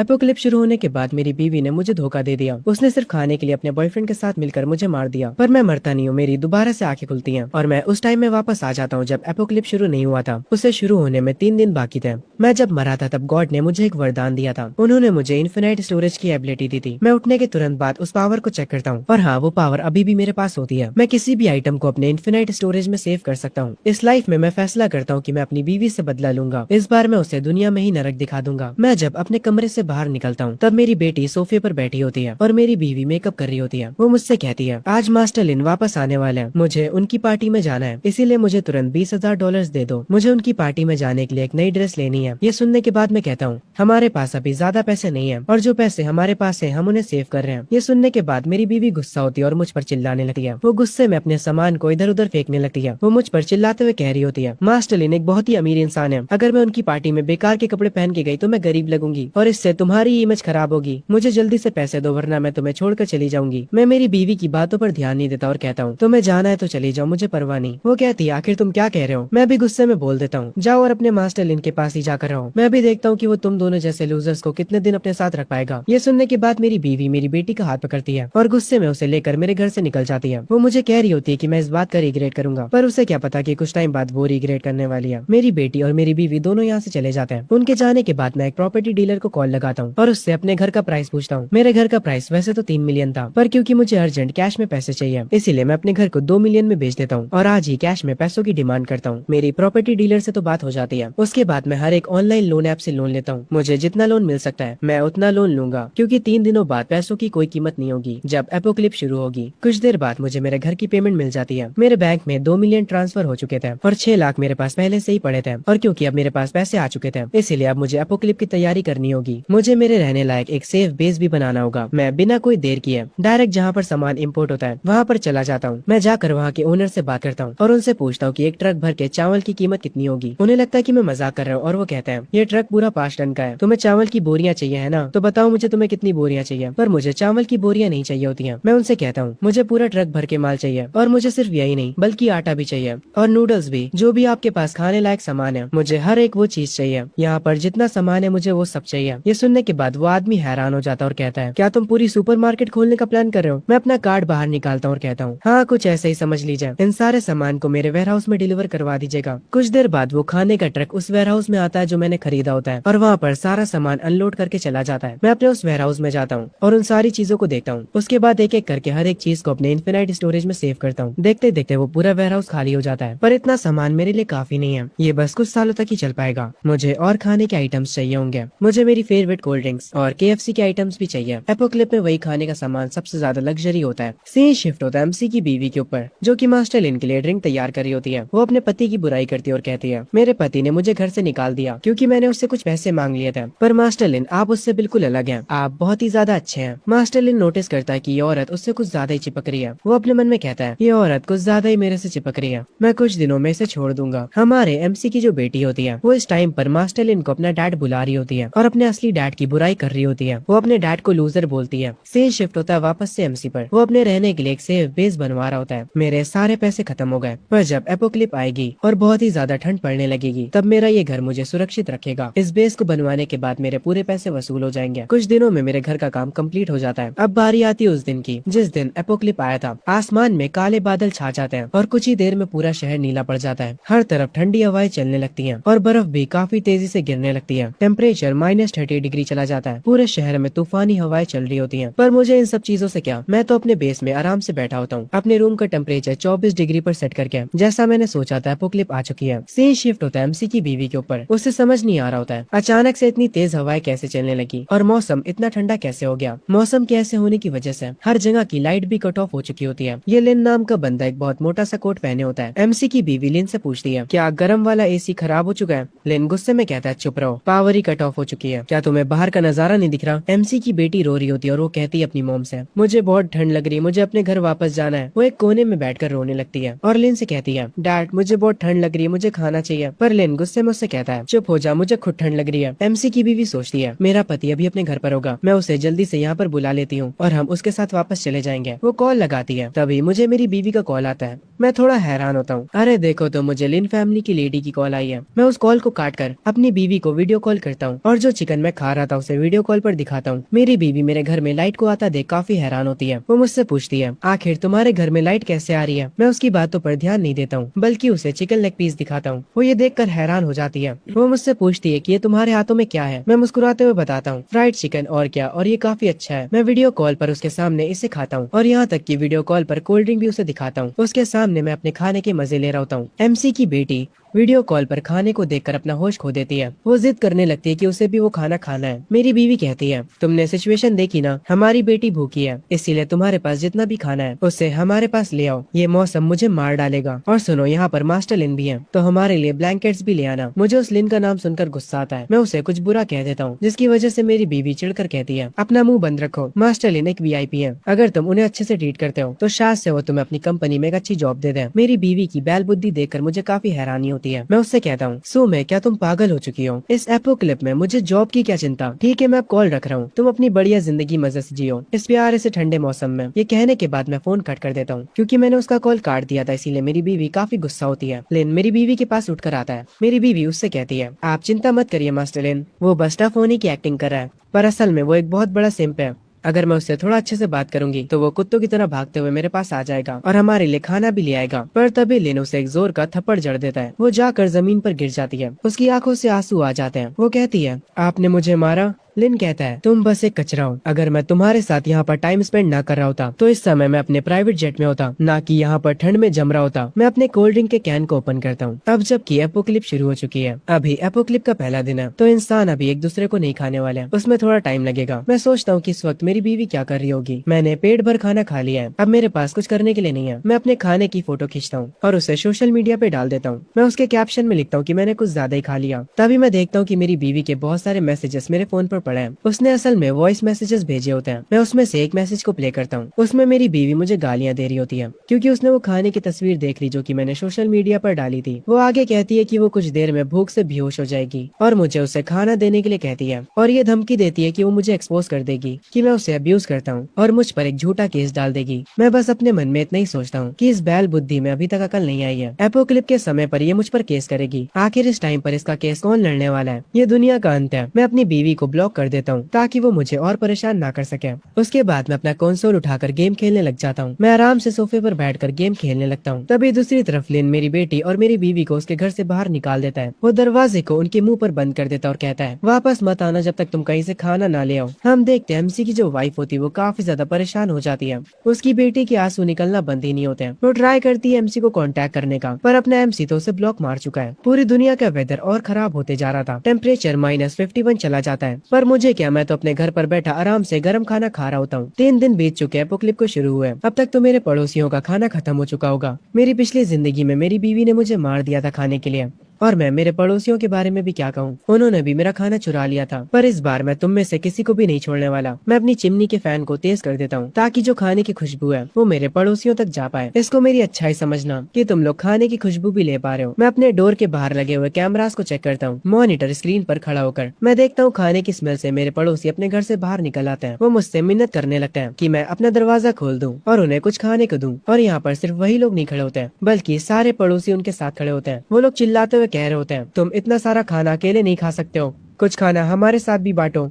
Apocalypse शुरू होने के बाद मेरी बीवी ने मुझे धोखा दे दिया। उसने सिर्फ खाने के लिए अपने बॉयफ्रेंड के साथ मिलकर मुझे मार दिया, पर मैं मरता नहीं हूँ। मेरी दोबारा से आंखें खुलती हैं और मैं उस टाइम में वापस आ जाता हूँ जब एपोकलिप्स शुरू नहीं हुआ था। उसे शुरू होने में 3 दिन बाकी थे। मैं जब मरा था तब गॉड ने मुझे एक वरदान दिया था। उन्होंने मुझे इन्फिनाइट स्टोरेज की एबिलिटी दी थी। मैं उठने के तुरंत बाद उस पावर को चेक करता हूँ और हाँ, वो पावर अभी भी मेरे पास होती है। मैं किसी भी आइटम को अपने इन्फिनाइट स्टोरेज में सेव कर सकता हूँ। इस लाइफ में मैं फैसला करता हूँ कि मैं अपनी बीवी से बदला लूंगा। इस बार मैं उसे दुनिया में ही नरक दिखा दूंगा। मैं जब अपने कमरे से बाहर निकलता हूँ तब मेरी बेटी सोफे पर बैठी होती है और मेरी बीवी मेकअप कर रही होती है। वो मुझसे कहती है, आज मास्टर लिन वापस आने वाले हैं, मुझे उनकी पार्टी में जाना है, इसीलिए मुझे तुरंत $20,000 दे दो। मुझे उनकी पार्टी में जाने के लिए एक नई ड्रेस लेनी है। ये सुनने के बाद मैं कहता हूँ, हमारे पास अभी ज्यादा पैसे नहीं है और जो पैसे हमारे पास है हम उन्हें सेव कर रहे हैं। ये सुनने के बाद मेरी बीवी गुस्सा होती है और मुझ पर चिल्लाने लगती है। वो गुस्से में अपने सामान को इधर उधर फेंकने लगती है। वो मुझ पर चिल्लाते हुए कह रही होती है, मास्टर लिन एक बहुत ही अमीर इंसान है। अगर मैं उनकी पार्टी में बेकार के कपड़े पहन के गई तो मैं गरीब लगूंगी और इससे तुम्हारी इमेज खराब होगी। मुझे जल्दी से पैसे दो वरना मैं तुम्हें छोड़कर चली जाऊंगी। मैं मेरी बीवी की बातों पर ध्यान नहीं देता और कहता हूँ, तुम्हें जाना है तो चली जाओ, मुझे परवाह नहीं। वो कहती है, आखिर तुम क्या कह रहे हो? मैं भी गुस्से में बोल देता हूँ, जाओ और अपने मास्टर लिन के पास ही जाकर रहो। मैं भी देखता हूँ कि वो तुम दोनों जैसे लूजर्स को कितने दिन अपने साथ रख पाएगा। ये सुनने के बाद मेरी बीवी मेरी बेटी का हाथ पकड़ती है और गुस्से में उसे लेकर मेरे घर से निकल जाती है। वो मुझे कह रही होती है कि मैं इस बात का रिग्रेट करूंगा, पर उसे क्या पता कि कुछ टाइम बाद वो रिग्रेट करने वाली है। मेरी बेटी और मेरी बीवी दोनों यहाँ से चले जाते हैं। उनके जाने के बाद मैं एक प्रॉपर्टी डीलर को कॉल लगाता हूँ और उससे अपने घर का प्राइस पूछता हूँ। मेरे घर का प्राइस वैसे तो 3 मिलियन था, पर क्योंकि मुझे अर्जेंट कैश में पैसे चाहिए इसीलिए मैं अपने घर को 2 मिलियन में बेच देता हूँ और आज ही कैश में पैसों की डिमांड करता हूँ। मेरी प्रॉपर्टी डीलर से तो बात हो जाती है। उसके बाद मैं हर एक ऑनलाइन लोन ऐप से लोन लेता हूँ। मुझे जितना लोन मिल सकता है मैं उतना लोन लूंगा, क्योंकि 3 दिनों बाद पैसों की कोई कीमत नहीं होगी जब एपोकलिप्स शुरू होगी। कुछ देर बाद मुझे मेरे घर की पेमेंट मिल जाती है। मेरे बैंक में 2 मिलियन ट्रांसफर हो चुके थे और 6 लाख मेरे पास पहले से ही पड़े थे, और क्योंकि अब मेरे पास पैसे आ चुके थे इसीलिए अब मुझे एपोकलिप्स की तैयारी करनी होगी। मुझे मेरे रहने लायक एक सेफ बेस भी बनाना होगा। मैं बिना कोई देर किए डायरेक्ट जहाँ पर सामान इम्पोर्ट होता है वहाँ पर चला जाता हूँ। मैं जाकर वहाँ के ओनर से बात करता हूँ और उनसे पूछता हूँ कि एक ट्रक भर के चावल की कीमत कितनी होगी। उन्हें लगता है कि मैं मजाक कर रहा हूँ और वो कहते हैं, ये ट्रक पूरा 5 टन का है, तुम्हें चावल की बोरियां चाहिए है ना, तो बताओ मुझे तुम्हें कितनी बोरियां चाहिए। पर मुझे चावल की बोरियां नहीं चाहिए होती हैं। मैं उनसे कहता हूँ, मुझे पूरा ट्रक भर के माल चाहिए और मुझे सिर्फ यही नहीं बल्कि आटा भी चाहिए और नूडल्स भी, जो भी आपके पास खाने लायक सामान है मुझे हर एक वो चीज चाहिए। यहाँ पर जितना सामान है मुझे वो सब चाहिए। ये सुनने के बाद वो आदमी हैरान हो जाता है और कहता है, क्या तुम पूरी सुपरमार्केट खोलने का प्लान कर रहे हो? मैं अपना कार्ड बाहर निकालता हूँ और कहता हूँ, हाँ कुछ ऐसे ही समझ लीजिए। इन सारे सामान को मेरे वेयरहाउस में डिलीवर करवा दीजिएगा। कुछ देर बाद वो खाने का ट्रक उस वेयरहाउस में आता है जो मैंने खरीदा होता है और वहाँ पर सारा सामान अनलोड करके चला जाता है। मैं अपने उस वेयरहाउस में जाता हूँ और उन सारी चीजों को देखता हूँ। उसके बाद एक एक करके हर एक चीज को अपने इन्फिनाइट स्टोरेज में सेव करता हूँ। देखते देखते वो पूरा वेयरहाउस खाली हो जाता है, पर इतना सामान मेरे लिए काफी नहीं है। ये बस कुछ सालों तक ही चल पाएगा। मुझे और खाने के आइटम्स चाहिए होंगे। मुझे मेरी फेवरेट कोल्ड ड्रिंक्स और KFC के आइटम्स भी चाहिए। एपोकलिप्स में वही खाने का सामान सबसे ज्यादा लग्जरी होता है। सीन शिफ्ट होता है MC की बीवी के ऊपर, जो कि मास्टर लिन के लिए ड्रिंक तैयार कर रही होती है। वो अपने पति की बुराई करती है और कहती है, मेरे पति ने मुझे घर से निकाल दिया क्योंकि मैंने उससे कुछ पैसे मांग लिए थे, पर मास्टर लिन आप उससे बिल्कुल अलग हैं, आप बहुत ही ज्यादा अच्छे हैं। मास्टर लिन नोटिस करता है कि ये औरत उससे कुछ ज्यादा ही चिपक रही है। वो अपने मन में कहता है, ये औरत कुछ ज्यादा ही मेरे से चिपक रही है, मैं कुछ दिनों में इसे छोड़ दूंगा। हमारे MC की जो बेटी होती है वो इस टाइम पर मास्टर लिन को अपना डैड बुला रही होती है और अपने असली डैड की बुराई कर रही होती है। वो अपने डैड को लूजर बोलती है। सीन शिफ्ट होता है वापस से MC पर। वो अपने रहने के लिए एक सेफ बेस बनवा रहा होता है। मेरे सारे पैसे खत्म हो गए, पर जब एपोकलिप्स आएगी और बहुत ही ज्यादा ठंड पड़ने लगेगी तब मेरा ये घर मुझे सुरक्षित रखेगा। इस बेस को बनवाने के बाद मेरे पूरे पैसे वसूल हो जाएंगे। कुछ दिनों में मेरे घर का काम कंप्लीट हो जाता है। अब बारी आती है उस दिन की जिस दिन एपोकलिप्स आया था। आसमान में काले बादल छा जाते हैं और कुछ ही देर में पूरा शहर नीला पड़ जाता है। हर तरफ ठंडी हवाएं चलने लगती हैं और बर्फ भी काफी तेजी से गिरने लगती है। टेम्परेचर -30 डिग्री चला जाता है। पूरे शहर में तूफानी हवाएं चल रही होती हैं, पर मुझे इन सब चीजों से क्या, मैं तो अपने बेस में आराम से बैठा होता हूँ, अपने रूम का टेम्परेचर 24 डिग्री पर सेट करके। जैसा मैंने सोचा था एपोकलिप्स आ चुकी है। सीन शिफ्ट होता है MC की बीवी के ऊपर। उसे समझ नहीं आ रहा होता है अचानक से इतनी तेज हवाएं कैसे चलने लगी और मौसम इतना ठंडा कैसे हो गया। मौसम के ऐसे होने की वजह से हर जगह की लाइट भी कट ऑफ हो चुकी होती है। ये लिन नाम का बंदा एक बहुत मोटा सा कोट पहने होता है। MC की बीवी लिन से पूछती है, क्या गर्म वाला AC खराब हो चुका है? लिन गुस्से में कहता है, चुप रहो, पावर ही कट ऑफ हो चुकी है, क्या तुम्हें बाहर का नजारा नहीं दिख रहा? MC की बेटी रो रही होती है और वो कहती है अपनी मॉम से, मुझे बहुत ठंड लग रही है, मुझे अपने घर वापस जाना है। वो एक कोने में बैठकर रोने लगती है और लिन से कहती है, डैड मुझे बहुत ठंड लग रही है, मुझे खाना चाहिए। पर लिन गुस्से में उससे कहता है, चुप हो जा, मुझे खुद ठंड लग रही है। MC की बीवी सोचती है, मेरा पति अभी अपने घर पर होगा, मैं उसे जल्दी से यहाँ पर बुला लेती हूँ और हम उसके साथ वापस चले जाएंगे। वो कॉल लगाती है, तभी मुझे मेरी बीवी का कॉल आता है। मैं थोड़ा हैरान होता हूँ। अरे देखो तो मुझे लिन फैमिली की लेडी की कॉल आई है। मैं उस कॉल को काट कर अपनी बीवी को वीडियो कॉल करता हूँ और जो चिकन मैं खा खा रहा था उसे वीडियो कॉल पर दिखाता हूँ। मेरी बीवी मेरे घर में लाइट को आता देख काफी हैरान होती है। वो मुझसे पूछती है, आखिर तुम्हारे घर में लाइट कैसे आ रही है? मैं उसकी बातों पर ध्यान नहीं देता हूँ, बल्कि उसे चिकन लेग पीस दिखाता हूँ। वो ये देखकर हैरान हो जाती है। वो मुझसे पूछती है कि ये तुम्हारे हाथों में क्या है? मैं मुस्कुराते हुए बताता हूँ, फ्राइड चिकन और क्या, और ये काफी अच्छा है। मैं वीडियो कॉल पर उसके सामने इसे खाता हूँ और यहाँ तक कि वीडियो कॉल पर कोल्ड ड्रिंक भी उसे दिखाता हूँ। उसके सामने मैं अपने खाने के मजे ले रहा होता हूँ। एमसी की बेटी वीडियो कॉल पर खाने को देखकर अपना होश खो देती है। वो जिद करने लगती है कि उसे भी वो खाना खाना है। मेरी बीवी कहती है, तुमने सिचुएशन देखी ना, हमारी बेटी भूखी है, इसीलिए तुम्हारे पास जितना भी खाना है उसे हमारे पास ले आओ। ये मौसम मुझे मार डालेगा। और सुनो, यहाँ पर मास्टर लिन भी है, तो हमारे लिए ब्लैंकेट्स भी ले आना। मुझे उस लिन का नाम सुनकर गुस्सा आता है। मैं उसे कुछ बुरा कह देता हूँ, जिसकी वजह से मेरी बीवी चिढ़कर कहती है, अपना मुंह बंद रखो, मास्टर लिन एक वीआईपी है। अगर तुम उन्हें अच्छे से ट्रीट करते हो तो शायद से वो तुम्हें अपनी कंपनी में एक अच्छी जॉब दे दें। मेरी बीवी की बैल बुद्धि देखकर मुझे काफी हैरानी होती है। मैं उससे कहता हूँ, सुमे, क्या तुम पागल हो चुकी हो? इस एपोक्लिप में मुझे जॉब की क्या चिंता? ठीक है, मैं अब कॉल रख रहा हूँ, तुम अपनी बढ़िया जिंदगी मजे से जियो इस प्यारे से ठंडे मौसम में। ये कहने के बाद मैं फोन कट कर देता हूँ, क्योंकि मैंने उसका कॉल काट दिया था, इसीलिए मेरी बीवी काफी गुस्सा होती है। लेन मेरी बीवी के पास उठकर आता है। मेरी बीवी उससे कहती है, आप चिंता मत करिए मास्टर लेन, वो बस टफ होने की एक्टिंग कर रहा है, पर असल में वो एक बहुत बड़ा सिंप है। अगर मैं उससे थोड़ा अच्छे से बात करूंगी तो वो कुत्तों की तरह भागते हुए मेरे पास आ जाएगा और हमारे लिए खाना भी ले आएगा। पर तभी लिन उसे एक जोर का थप्पड़ जड़ देता है। वो जाकर जमीन पर गिर जाती है। उसकी आंखों से आंसू आ जाते हैं। वो कहती है, आपने मुझे मारा? लिन कहता है, तुम बस एक कचरा हो। अगर मैं तुम्हारे साथ यहाँ पर टाइम स्पेंड ना कर रहा होता तो इस समय मैं अपने प्राइवेट जेट में होता, ना कि यहाँ पर ठंड में जम रहा होता। मैं अपने कोल्ड ड्रिंक के कैन को ओपन करता हूँ। अब जबकि एपोक्लिप शुरू हो चुकी है, अभी एपोक्लिप का पहला दिन है, तो इंसान अभी एक दूसरे को नहीं खाने वाले हैं, उसमें थोड़ा टाइम लगेगा। मैं सोचता हूँ कि इस वक्त मेरी बीवी क्या कर रही होगी। मैंने पेट भर खाना खा लिया है, अब मेरे पास कुछ करने के लिए नहीं है। मैं अपने खाने की फोटो खींचता हूँ और उसे सोशल मीडिया पे डाल देता हूँ। मैं उसके कैप्शन में लिखता हूँ कि मैंने कुछ ज्यादा ही खा लिया। तभी मैं देखता हूँ कि मेरी बीवी के बहुत सारे मैसेजेस मेरे फोन पर पड़े हैं। उसने असल में वॉइस मैसेजेस भेजे होते हैं। मैं उसमें से एक मैसेज को प्ले करता हूँ। उसमें मेरी बीवी मुझे गालियां दे रही होती है, क्योंकि उसने वो खाने की तस्वीर देख ली जो कि मैंने सोशल मीडिया पर डाली थी। वो आगे कहती है कि वो कुछ देर में भूख से बेहोश हो जाएगी और मुझे उसे खाना देने के लिए कहती है, और ये धमकी देती है कि वो मुझे एक्सपोज कर देगी कि मैं उसे अब्यूज करता हूँ और मुझ पर एक झूठा केस डाल देगी। मैं बस अपने मन में इतना ही सोचता हूँ कि इस बैल बुद्धि में अभी तक अकल नहीं आई है। एपोक्लिप के समय पर ये मुझ पर केस करेगी। आखिर इस टाइम पर इसका केस कौन लड़ने वाला है? ये दुनिया का अंत है। मैं अपनी बीवी को ब्लॉक कर देता हूँ ताकि वो मुझे और परेशान ना कर सके। उसके बाद मैं अपना कंसोल उठाकर गेम खेलने लग जाता हूँ। मैं आराम से सोफे पर बैठकर गेम खेलने लगता हूँ। तभी दूसरी तरफ लिन मेरी बेटी और मेरी बीवी को उसके घर से बाहर निकाल देता है। वो दरवाजे को उनके मुंह पर बंद कर देता है और कहता है, वापस मत आना जब तक तुम कहीं से खाना ना ले आओ। हम देखते हैं एमसी की जो वाइफ होती है वो काफी ज्यादा परेशान हो जाती है। उसकी बेटी के आंसू निकलना बंद ही नहीं होते हैं। वो ट्राई करती है एमसी को कांटेक्ट करने का, पर अपना एमसी तो उसे ब्लॉक मार चुका है। पूरी दुनिया का वेदर और खराब होते जा रहा था। टेम्परेचर -51 चला जाता है, पर मुझे क्या, मैं तो अपने घर पर बैठा आराम से गर्म खाना खा रहा होता हूँ। 3 दिन बीत चुके हैं एपोक्लिप को शुरू हुए। अब तक तो मेरे पड़ोसियों का खाना खत्म हो चुका होगा। मेरी पिछली जिंदगी में मेरी बीवी ने मुझे मार दिया था खाने के लिए, और मैं मेरे पड़ोसियों के बारे में भी क्या कहूँ, उन्होंने भी मेरा खाना चुरा लिया था। पर इस बार मैं तुम में से किसी को भी नहीं छोड़ने वाला। मैं अपनी चिमनी के फैन को तेज कर देता हूँ ताकि जो खाने की खुशबू है वो मेरे पड़ोसियों तक जा पाए। इसको मेरी अच्छाई समझना कि तुम लोग खाने की खुशबू भी ले पा रहे हो। मैं अपने डोर के बाहर लगे हुए कैमरास को चेक करता हूँ, मॉनिटर स्क्रीन पर खड़ा होकर। मैं देखता हूँ खाने की स्मेल से मेरे पड़ोसी अपने घर से बाहर निकल आते हैं। वो मुझसे मिन्नत करने लगते हैं कि मैं अपना दरवाजा खोल दूं और उन्हें कुछ खाने को दूं। और यहाँ पर सिर्फ वही लोग नहीं खड़े होते हैं, बल्कि सारे पड़ोसी उनके साथ खड़े होते हैं। वो लोग चिल्लाते हुए कह रहे होते हैं, तुम इतना सारा खाना अकेले नहीं खा सकते हो, कुछ खाना हमारे साथ भी बांटो।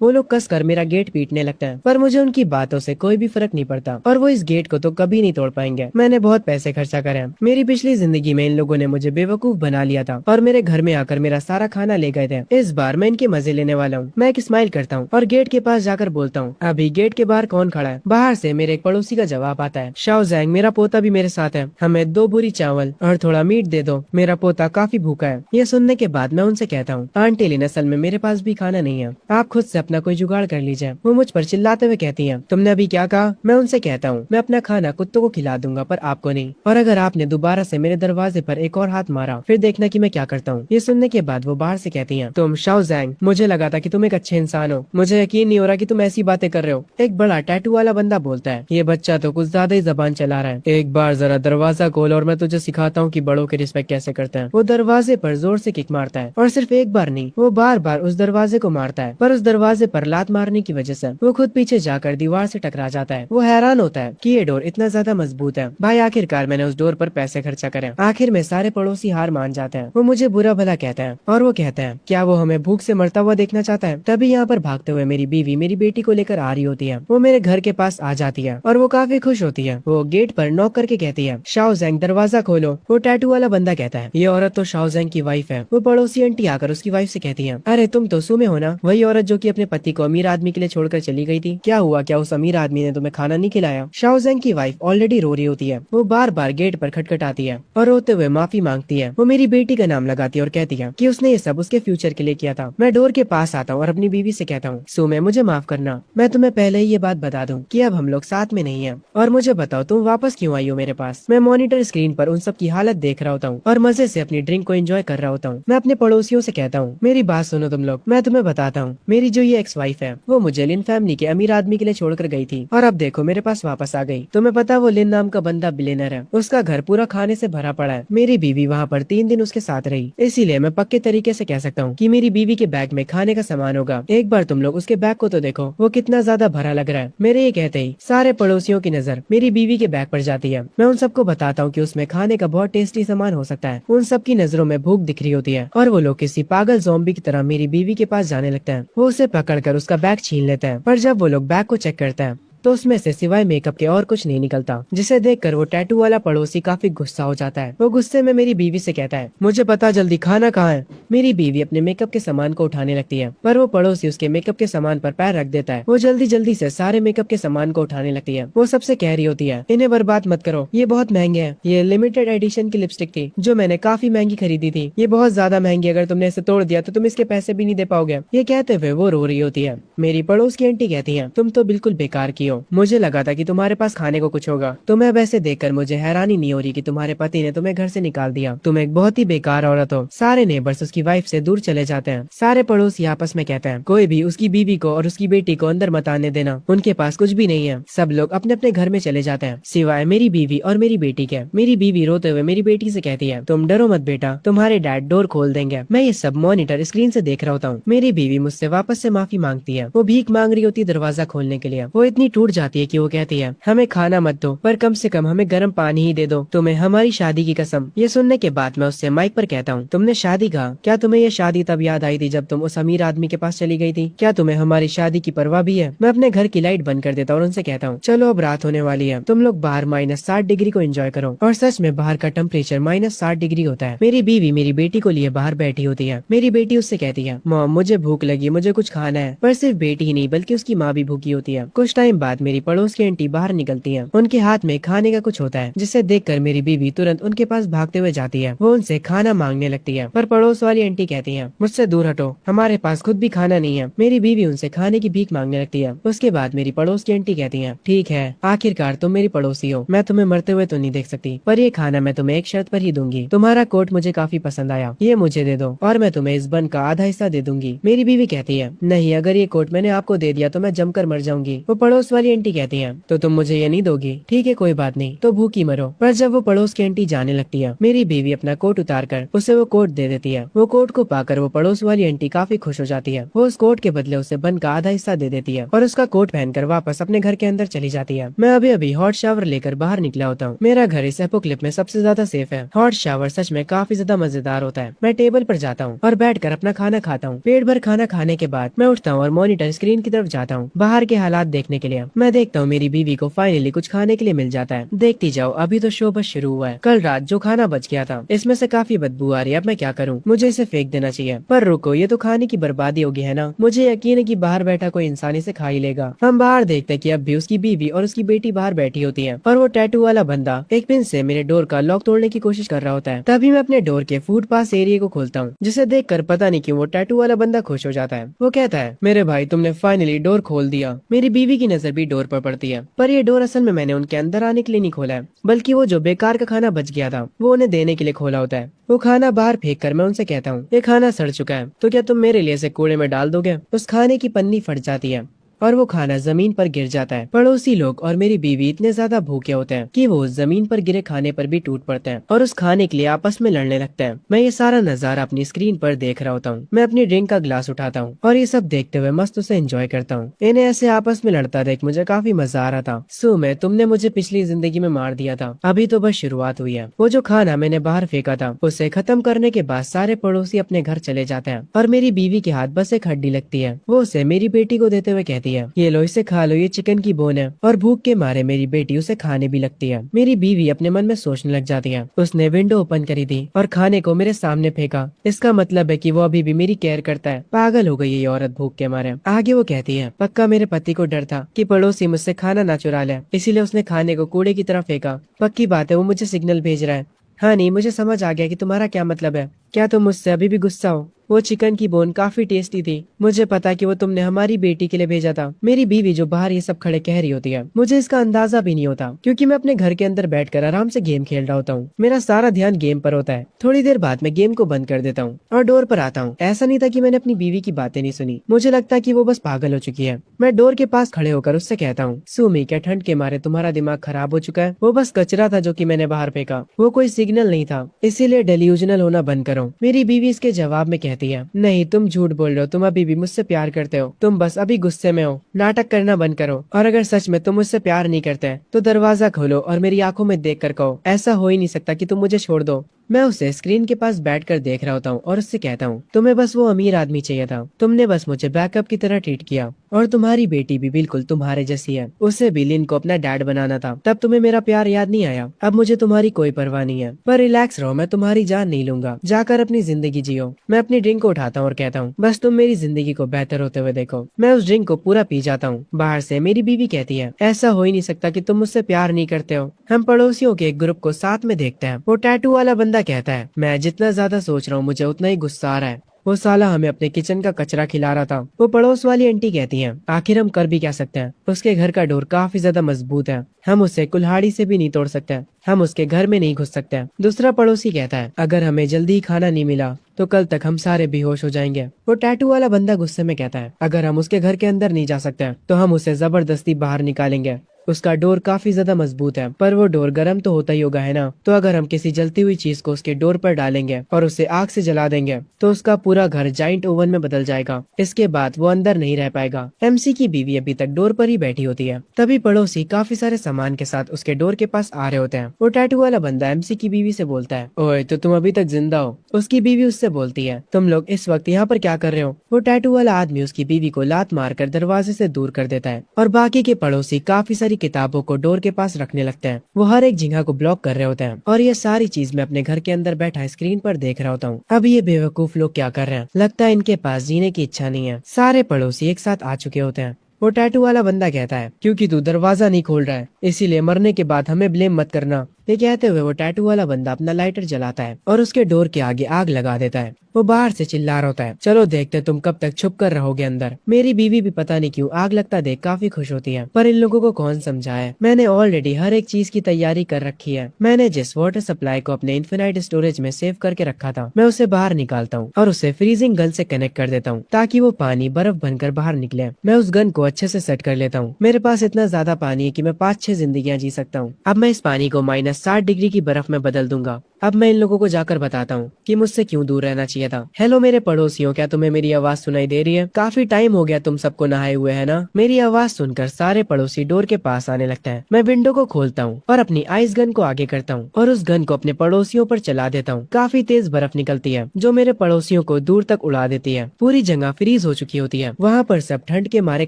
वो लोग कसकर मेरा गेट पीटने लगते हैं, पर मुझे उनकी बातों से कोई भी फर्क नहीं पड़ता और वो इस गेट को तो कभी नहीं तोड़ पाएंगे। मैंने बहुत पैसे खर्चा करे हैं। मेरी पिछली जिंदगी में इन लोगों ने मुझे बेवकूफ बना लिया था और मेरे घर में आकर मेरा सारा खाना ले गए थे। इस बार मैं इनके मजे लेने वाला हूँ। मैं एक स्माइल करता हूँ और गेट के पास जाकर बोलता हूँ, अभी गेट के बाहर कौन खड़ा है? बाहर से मेरे एक पड़ोसी का जवाब आता है, शाओ जैंग, मेरा पोता भी मेरे साथ है, हमें 2 बोरी चावल और थोड़ा मीट दे दो, मेरा पोता काफी भूखा है। ये सुनने के बाद मैं उनसे कहता हूँ, आंटी लिन, असल में मेरे पास भी खाना नहीं है, आप खुद से अपना कोई जुगाड़ कर लीजिए। वो मुझ पर चिल्लाते हुए कहती हैं, तुमने अभी क्या कहा? मैं उनसे कहता हूँ, मैं अपना खाना कुत्तों को खिला दूंगा पर आपको नहीं, और अगर आपने दोबारा से मेरे दरवाजे पर एक और हाथ मारा फिर देखना कि मैं क्या करता हूँ। ये सुनने के बाद वो बाहर से कहती हैं, तुम शाओ जैंग, मुझे लगा था कि तुम एक अच्छे इंसान हो, मुझे यकीन नहीं हो रहा कि तुम ऐसी बातें कर रहे हो। एक बड़ा टैटू वाला बंदा बोलता है, ये बच्चा तो कुछ ज्यादा ही जबान चला रहा है, एक बार जरा दरवाजा खोल और मैं तुझे सिखाता हूँ कि बड़ों के रिस्पेक्ट कैसे करते हैं। वो दरवाजे पर जोर से किक मारता है और सिर्फ एक बार नहीं, वो बार बार उस दरवाजे को मारता है, पर उस दरवाजे दरवाजे पर लात मारने की वजह से वो खुद पीछे जाकर दीवार से टकरा जाता है। वो हैरान होता है कि ये डोर इतना ज्यादा मजबूत है। भाई आखिरकार मैंने उस डोर पर पैसे खर्चा करे। आखिर में सारे पड़ोसी हार मान जाते हैं। वो मुझे बुरा भला कहते हैं और वो कहते हैं क्या वो हमें भूख से मरता हुआ देखना चाहता है। तभी यहाँ पर भागते हुए मेरी बीवी मेरी बेटी को लेकर आ रही होती है। वो मेरे घर के पास आ जाती है और वो काफी खुश होती है। वो गेट पर नॉक करके कहती है शाओ ज़ेंग दरवाजा खोलो। वो टैटू वाला बंदा कहता है ये औरत तो शाओ ज़ेंग की वाइफ है। वो पड़ोसी आंटी आकर उसकी वाइफ से कहती है अरे तुम तो सुमे हो ना, वही औरत जो कि अपने पति को अमीर आदमी के लिए छोड़कर चली गई थी। क्या हुआ, क्या उस अमीर आदमी ने तुम्हें खाना नहीं खिलाया। शाओ ज़ेंग की वाइफ ऑलरेडी रो रही होती है। वो बार बार गेट पर खटखटाती है और रोते हुए माफी मांगती है। वो मेरी बेटी का नाम लगाती है और कहती है कि उसने ये सब उसके फ्यूचर के लिए किया था। मैं डोर के पास आता हूँ और अपनी बीवी से कहता हूँ सुमे मुझे माफ करना, मैं तुम्हें पहले ही ये बात बता दूं कि अब हम लोग साथ में नहीं हैं। और मुझे बताओ तुम वापस क्यों आई हो मेरे पास। मैं मॉनिटर स्क्रीन पर उन सब की हालत देख रहा होता हूँ और मजे से अपनी ड्रिंक को एंजॉय कर रहा होता हूँ। मैं अपने पड़ोसियों से कहता हूँ मेरी बात सुनो तुम लोग, मैं तुम्हें बताता हूँ मेरी जो ये एक्स वाइफ है वो मुझे लिन फैमिली के अमीर आदमी के लिए छोड़कर गई थी और अब देखो मेरे पास वापस आ गई। तुम्हें पता वो लिन नाम का बंदा बिलियनर है, उसका घर पूरा खाने से भरा पड़ा है। मेरी बीवी वहाँ पर 3 दिन उसके साथ रही, इसीलिए मैं पक्के तरीके से कह सकता हूँ कि मेरी बीवी के बैग में खाने का सामान होगा। एक बार तुम लोग उसके बैग को तो देखो, वो कितना ज्यादा भरा लग रहा है। मेरे ये कहते ही सारे पड़ोसियों की नजर मेरी बीवी के बैग पर जाती है। मैं उन सबको बताता हूँ कि उसमें खाने का बहुत टेस्टी सामान हो सकता है। उन सब की नजरों में भूख दिख रही होती है और वो लोग किसी पागल ज़ॉम्बी की तरह मेरी बीवी के पास जाने लगते हैं। वो उसे पकड़कर उसका बैग छीन लेते हैं, पर जब वो लोग बैग को चेक करते हैं तो उसमें से सिवाय मेकअप के और कुछ नहीं निकलता, जिसे देखकर वो टैटू वाला पड़ोसी काफी गुस्सा हो जाता है। वो गुस्से में मेरी बीवी से कहता है मुझे पता, जल्दी खाना कहाँ है। मेरी बीवी अपने मेकअप के सामान को उठाने लगती है पर वो पड़ोसी उसके मेकअप के सामान पर पैर रख देता है। वो जल्दी जल्दी से सारे मेकअप के सामान को उठाने लगती है। वो सबसे कह रही होती है इन्हें बर्बाद मत करो, ये बहुत महंगे हैं। ये लिमिटेड एडिशन की लिपस्टिक थी जो मैंने काफी महंगी खरीदी थी, ये बहुत ज्यादा महंगी, अगर तुमने इसे तोड़ दिया तो तुम इसके पैसे भी नहीं दे पाओगे। ये कहते हुए वो रो रही होती है। मेरी पड़ोस की आंटी कहती है तुम तो बिल्कुल बेकार की हो, मुझे लगा था कि तुम्हारे पास खाने को कुछ होगा। तुम्हें वैसे देखकर मुझे हैरानी नहीं हो रही कि तुम्हारे पति ने तुम्हें घर से निकाल दिया। तुम एक बहुत ही बेकार औरत हो। सारे नेबर्स उसकी वाइफ से दूर चले जाते हैं। सारे पड़ोसी आपस में कहते हैं कोई भी उसकी बीवी को और उसकी बेटी को अंदर मत आने देना, उनके पास कुछ भी नहीं है। सब लोग अपने अपने घर में चले जाते हैं सिवाय मेरी बीवी और मेरी बेटी के। मेरी बीवी रोते हुए मेरी बेटी से कहती है तुम डरो मत बेटा, तुम्हारे डैड डोर खोल देंगे। मैं ये सब मॉनिटर स्क्रीन से देख रहा होता हूँ। मेरी बीवी मुझसे वापस से माफी मांगती है। वो भीख मांग रही होती है दरवाजा खोलने के लिए। वो इतनी टूट जाती है कि वो कहती है हमें खाना मत दो पर कम से कम हमें गर्म पानी ही दे दो, तुम्हें हमारी शादी की कसम। ये सुनने के बाद मैं उससे माइक पर कहता हूँ तुमने शादी कहा, क्या तुम्हें ये शादी तब याद आई थी जब तुम उस अमीर आदमी के पास चली गई थी? क्या तुम्हें हमारी शादी की परवाह भी है? मैं अपने घर की लाइट बंद कर देता हूँ और उनसे कहता हूँ चलो अब रात होने वाली है, तुम लोग बाहर -60 डिग्री को एंजॉय करो। और सच में बाहर का टेम्परेचर -60 डिग्री होता है। मेरी बीवी मेरी बेटी को लिए बाहर बैठी होती है। मेरी बेटी उससे कहती है मॉम मुझे भूख लगी, मुझे कुछ खाना है। पर सिर्फ बेटी ही नहीं बल्कि उसकी माँ भी भूखी होती है। कुछ टाइम बाद मेरी पड़ोस की आंटी बाहर निकलती है। उनके हाथ में खाने का कुछ होता है जिसे देखकर मेरी बीवी तुरंत उनके पास भागते हुए जाती है। वो उनसे खाना मांगने लगती है पर पड़ोस वाली आंटी कहती है मुझसे दूर हटो, हमारे पास खुद भी खाना नहीं है। मेरी बीवी उनसे खाने की भीख मांगने लगती है। उसके बाद मेरी पड़ोस की आंटी कहती है ठीक है, आखिरकार तुम मेरी पड़ोसी हो, मैं तुम्हें मरते हुए तो नहीं देख सकती, पर ये खाना मैं तुम्हें एक शर्त पर ही दूंगी। तुम्हारा कोट मुझे काफी पसंद आया, ये मुझे दे दो और मैं तुम्हें इस बन का आधा हिस्सा दे दूंगी। मेरी बीवी कहती है नहीं, अगर ये कोट मैंने आपको दे दिया तो मैं जमकर मर जाऊंगी। वो पड़ोस वाली आंटी कहती है तो तुम मुझे ये नहीं दोगी? ठीक है कोई बात नहीं, तो भूखी मरो। पर जब वो पड़ोस की आंटी जाने लगती है मेरी बीवी अपना कोट उतार कर उसे वो कोट दे देती है। वो कोट को पाकर वो पड़ोस वाली आंटी काफी खुश हो जाती है। वो उस कोट के बदले उसे बन का आधा हिस्सा दे देती है और उसका कोट पहनकर वापस अपने घर के अंदर चली जाती है। मैं अभी अभी हॉट शावर लेकर बाहर निकला होता हूँ। मेरा घर इस एपोक्लिप में सबसे ज्यादा सेफ है। हॉट शावर सच में काफी ज्यादा मजेदार होता है। मैं टेबल पर जाता हूँ और बैठकर अपना खाना खाता हूँ। पेट भर खाना खाने के बाद मैं उठता हूँ और मॉनिटर स्क्रीन की तरफ जाता हूँ बाहर के हालात देखने के लिए। मैं देखता हूँ मेरी बीवी को फाइनली कुछ खाने के लिए मिल जाता है। देखती जाओ, अभी तो शो बस शुरू हुआ है। कल रात जो खाना बच गया था इसमें से काफी बदबू आ रही है। अब मैं क्या करूँ? मुझे इसे फेंक देना चाहिए, पर रुको, ये तो खाने की बर्बादी होगी है ना। मुझे यकीन है कि बाहर बैठा कोई इंसान इसे खा ही लेगा। हम बाहर देखते कि अब भी उसकी बीवी और उसकी बेटी बाहर बैठी होती है और वो टैटू वाला बंदा एक पिन से मेरे डोर का लॉक तोड़ने की कोशिश कर रहा होता है। तभी मैं अपने डोर के फूड पास एरिया को खोलता हूँ, जिसे देखकर पता नहीं क्यों वो टैटू वाला बंदा खुश हो जाता है। वो कहता है मेरे भाई तुमने फाइनली डोर खोल दिया। मेरी बीवी की नजर भी डोर पर पड़ती है, पर ये डोर असल में मैंने उनके अंदर आने के लिए नहीं खोला है, बल्कि वो जो बेकार का खाना बच गया था वो उन्हें देने के लिए खोला होता है। वो खाना बाहर फेंक कर मैं उनसे कहता हूँ ये खाना सड़ चुका है, तो क्या तुम मेरे लिए इसे कूड़े में डाल दोगे? उस खाने की पन्नी फट जाती है। और वो खाना जमीन पर गिर जाता है। पड़ोसी लोग और मेरी बीवी इतने ज्यादा भूखे होते हैं कि वो जमीन पर गिरे खाने पर भी टूट पड़ते हैं और उस खाने के लिए आपस में लड़ने लगते हैं। मैं ये सारा नजारा अपनी स्क्रीन पर देख रहा होता हूँ। मैं अपनी ड्रिंक का ग्लास उठाता हूँ और ये सब देखते हुए मस्त उसे एंजॉय करता हूँ। इन्हें ऐसे आपस में लड़ता देख मुझे काफी मजा आ रहा था। सुमे, तुमने मुझे पिछली जिंदगी में मार दिया था, अभी तो बस शुरुआत हुई है। वो जो खाना मैंने बाहर फेंका था उसे खत्म करने के बाद सारे पड़ोसी अपने घर चले जाते हैं और मेरी बीवी के हाथ बस एक हड्डी लगती है। वो उसे मेरी बेटी को देते हुए कहती है, ये लो, इसे खा लो, ये चिकन की बोन है। और भूख के मारे मेरी बेटी उसे खाने भी लगती है। मेरी बीवी अपने मन में सोचने लग जाती है, उसने विंडो ओपन करी थी और खाने को मेरे सामने फेंका। इसका मतलब है कि वो अभी भी मेरी केयर करता है। पागल हो गई ये औरत भूख के मारे। आगे वो कहती है, पक्का मेरे पति को डर था कि पड़ोसी मुझसे खाना ना चुरा ले, इसीलिए उसने खाने को कूड़े की तरफ फेंका। पक्की बात है वो मुझे सिग्नल भेज रहा है। हाँ नहीं, मुझे समझ आ गया कि तुम्हारा क्या मतलब है। क्या तुम मुझसे अभी भी गुस्सा हो? वो चिकन की बोन काफी टेस्टी थी। मुझे पता कि वो तुमने हमारी बेटी के लिए भेजा था। मेरी बीवी जो बाहर ये सब खड़े कह रही होती है, मुझे इसका अंदाजा भी नहीं होता क्योंकि मैं अपने घर के अंदर बैठकर आराम से गेम खेल रहा होता हूँ। मेरा सारा ध्यान गेम पर होता है। थोड़ी देर बाद मैं गेम को बंद कर देता हूँ और डोर पर आता हूँ। ऐसा नहीं था कि मैंने अपनी बीवी की बातें नहीं सुनी, मुझे लगता कि वो बस पागल हो चुकी है। मैं डोर के पास खड़े होकर उससे कहता हूँ, सुमी, क्या ठंड के मारे तुम्हारा दिमाग खराब हो चुका है? वो बस कचरा था जो कि मैंने बाहर फेंका, वो कोई सिग्नल नहीं था, इसीलिए डेल्यूजनल होना बंद करो। मेरी बीवी इसके जवाब में कहती है, नहीं, तुम झूठ बोल रहे हो, तुम अभी भी मुझसे प्यार करते हो, तुम बस अभी गुस्से में हो, नाटक करना बंद करो। और अगर सच में तुम मुझसे प्यार नहीं करते तो दरवाजा खोलो और मेरी आंखों में देख कर कहो, ऐसा हो ही नहीं सकता कि तुम मुझे छोड़ दो। मैं उसे स्क्रीन के पास बैठकर देख रहा होता हूँ और उससे कहता हूँ, तुम्हें बस वो अमीर आदमी चाहिए था, तुमने बस मुझे बैकअप की तरह ट्रीट किया। और तुम्हारी बेटी भी बिल्कुल तुम्हारे जैसी है, उसे भी लिन को अपना डैड बनाना था, तब तुम्हें मेरा प्यार याद नहीं आया। अब मुझे तुम्हारी कोई परवाह नहीं है, पर रिलैक्स रहो, मैं तुम्हारी जान नहीं लूंगा, जाकर अपनी जिंदगी जियो। मैं अपनी ड्रिंक को उठाता हूँ और कहता हूँ, बस तुम मेरी जिंदगी को बेहतर होते हुए देखो। मैं उस ड्रिंक को पूरा पी जाता हूँ। बाहर से मेरी बीवी कहती है, ऐसा हो ही नहीं सकता कि तुम मुझसे प्यार नहीं करते हो। हम पड़ोसियों के एक ग्रुप को साथ में देखते हैं। वो टैटू वाला बंदा कहता है, मैं जितना ज्यादा सोच रहा हूँ मुझे उतना ही गुस्सा आ रहा है। वो साला हमें अपने किचन का कचरा खिला रहा था। वो पड़ोस वाली आंटी कहती हैं, आखिर हम कर भी क्या सकते हैं, उसके घर का डोर काफी ज्यादा मजबूत है, हम उसे कुल्हाड़ी से भी नहीं तोड़ सकते, हम उसके घर में नहीं घुस सकते। दूसरा पड़ोसी कहता है, अगर हमें जल्दी ही खाना नहीं मिला तो कल तक हम सारे बेहोश हो जाएंगे। वो टैटू वाला बंदा गुस्से में कहता है, अगर हम उसके घर के अंदर नहीं जा सकते तो हम उसे जबरदस्ती बाहर निकालेंगे। उसका डोर काफी ज्यादा मजबूत है, पर वो डोर गर्म तो होता ही होगा, है ना? तो अगर हम किसी जलती हुई चीज को उसके डोर पर डालेंगे और उसे आग से जला देंगे तो उसका पूरा घर जाइंट ओवन में बदल जाएगा। इसके बाद वो अंदर नहीं रह पाएगा। एमसी की बीवी अभी तक डोर पर ही बैठी होती है। तभी पड़ोसी काफी सारे सामान के साथ उसके डोर के पास आ रहे होते हैं। वो टैटू वाला बंदा एमसी की बीवी से बोलता है, ओए, तो तुम अभी तक जिंदा हो? उसकी बीवी उससे बोलती है, तुम लोग इस वक्त यहाँ पर क्या कर रहे हो? वो टैटू वाला आदमी उसकी बीवी को लात मारकर दरवाजे से दूर कर देता है और बाकी के पड़ोसी काफी सारी किताबों को डोर के पास रखने लगते हैं। वो हर एक जगह को ब्लॉक कर रहे होते हैं और ये सारी चीज मैं अपने घर के अंदर बैठा स्क्रीन पर देख रहा होता हूँ। अब ये बेवकूफ लोग क्या कर रहे हैं? लगता है इनके पास जीने की इच्छा नहीं है। सारे पड़ोसी एक साथ आ चुके होते हैं। वो टैटू वाला बंदा कहता है, क्योंकि तू दरवाजा नहीं खोल रहा है इसीलिए मरने के बाद हमें ब्लेम मत करना। ये कहते हुए वो टैटू वाला बंदा अपना लाइटर जलाता है और उसके डोर के आगे आग लगा देता है। वो बाहर से चिल्ला रहा होता है, चलो देखते तुम कब तक छुप कर रहोगे अंदर। मेरी बीवी भी पता नहीं क्यों आग लगता देख काफी खुश होती है, पर इन लोगों को कौन समझाए। मैंने ऑलरेडी हर एक चीज की तैयारी कर रखी है। मैंने जिस वाटर सप्लाई को अपने इन्फिनाइट स्टोरेज में सेव करके रखा था, मैं उसे बाहर निकालता हूँ और उसे फ्रीजिंग गन से कनेक्ट कर देता हूँ ताकि वो पानी बर्फ बनकर बाहर निकले। मैं उस गन को अच्छे से सेट कर लेता हूँ। मेरे पास इतना ज्यादा पानी है कि मैं 5-6 जिंदगियां जी सकता हूँ। अब मैं इस पानी को -60 डिग्री की बर्फ में बदल दूंगा। अब मैं इन लोगों को जाकर बताता हूँ कि मुझसे क्यों दूर रहना चाहिए था। हेलो मेरे पड़ोसियों, क्या तुम्हें मेरी आवाज सुनाई दे रही है? काफी टाइम हो गया तुम सबको नहाए हुए, है ना? मेरी आवाज सुनकर सारे पड़ोसी डोर के पास आने लगते हैं। मैं विंडो को खोलता हूँ और अपनी आइस गन को आगे करता हूँ और उस गन को अपने पड़ोसियों पर चला देता हूँ। काफी तेज बर्फ निकलती है जो मेरे पड़ोसियों को दूर तक उड़ा देती है। पूरी जगह फ्रीज हो चुकी होती है। वहाँ पर सब ठंड के मारे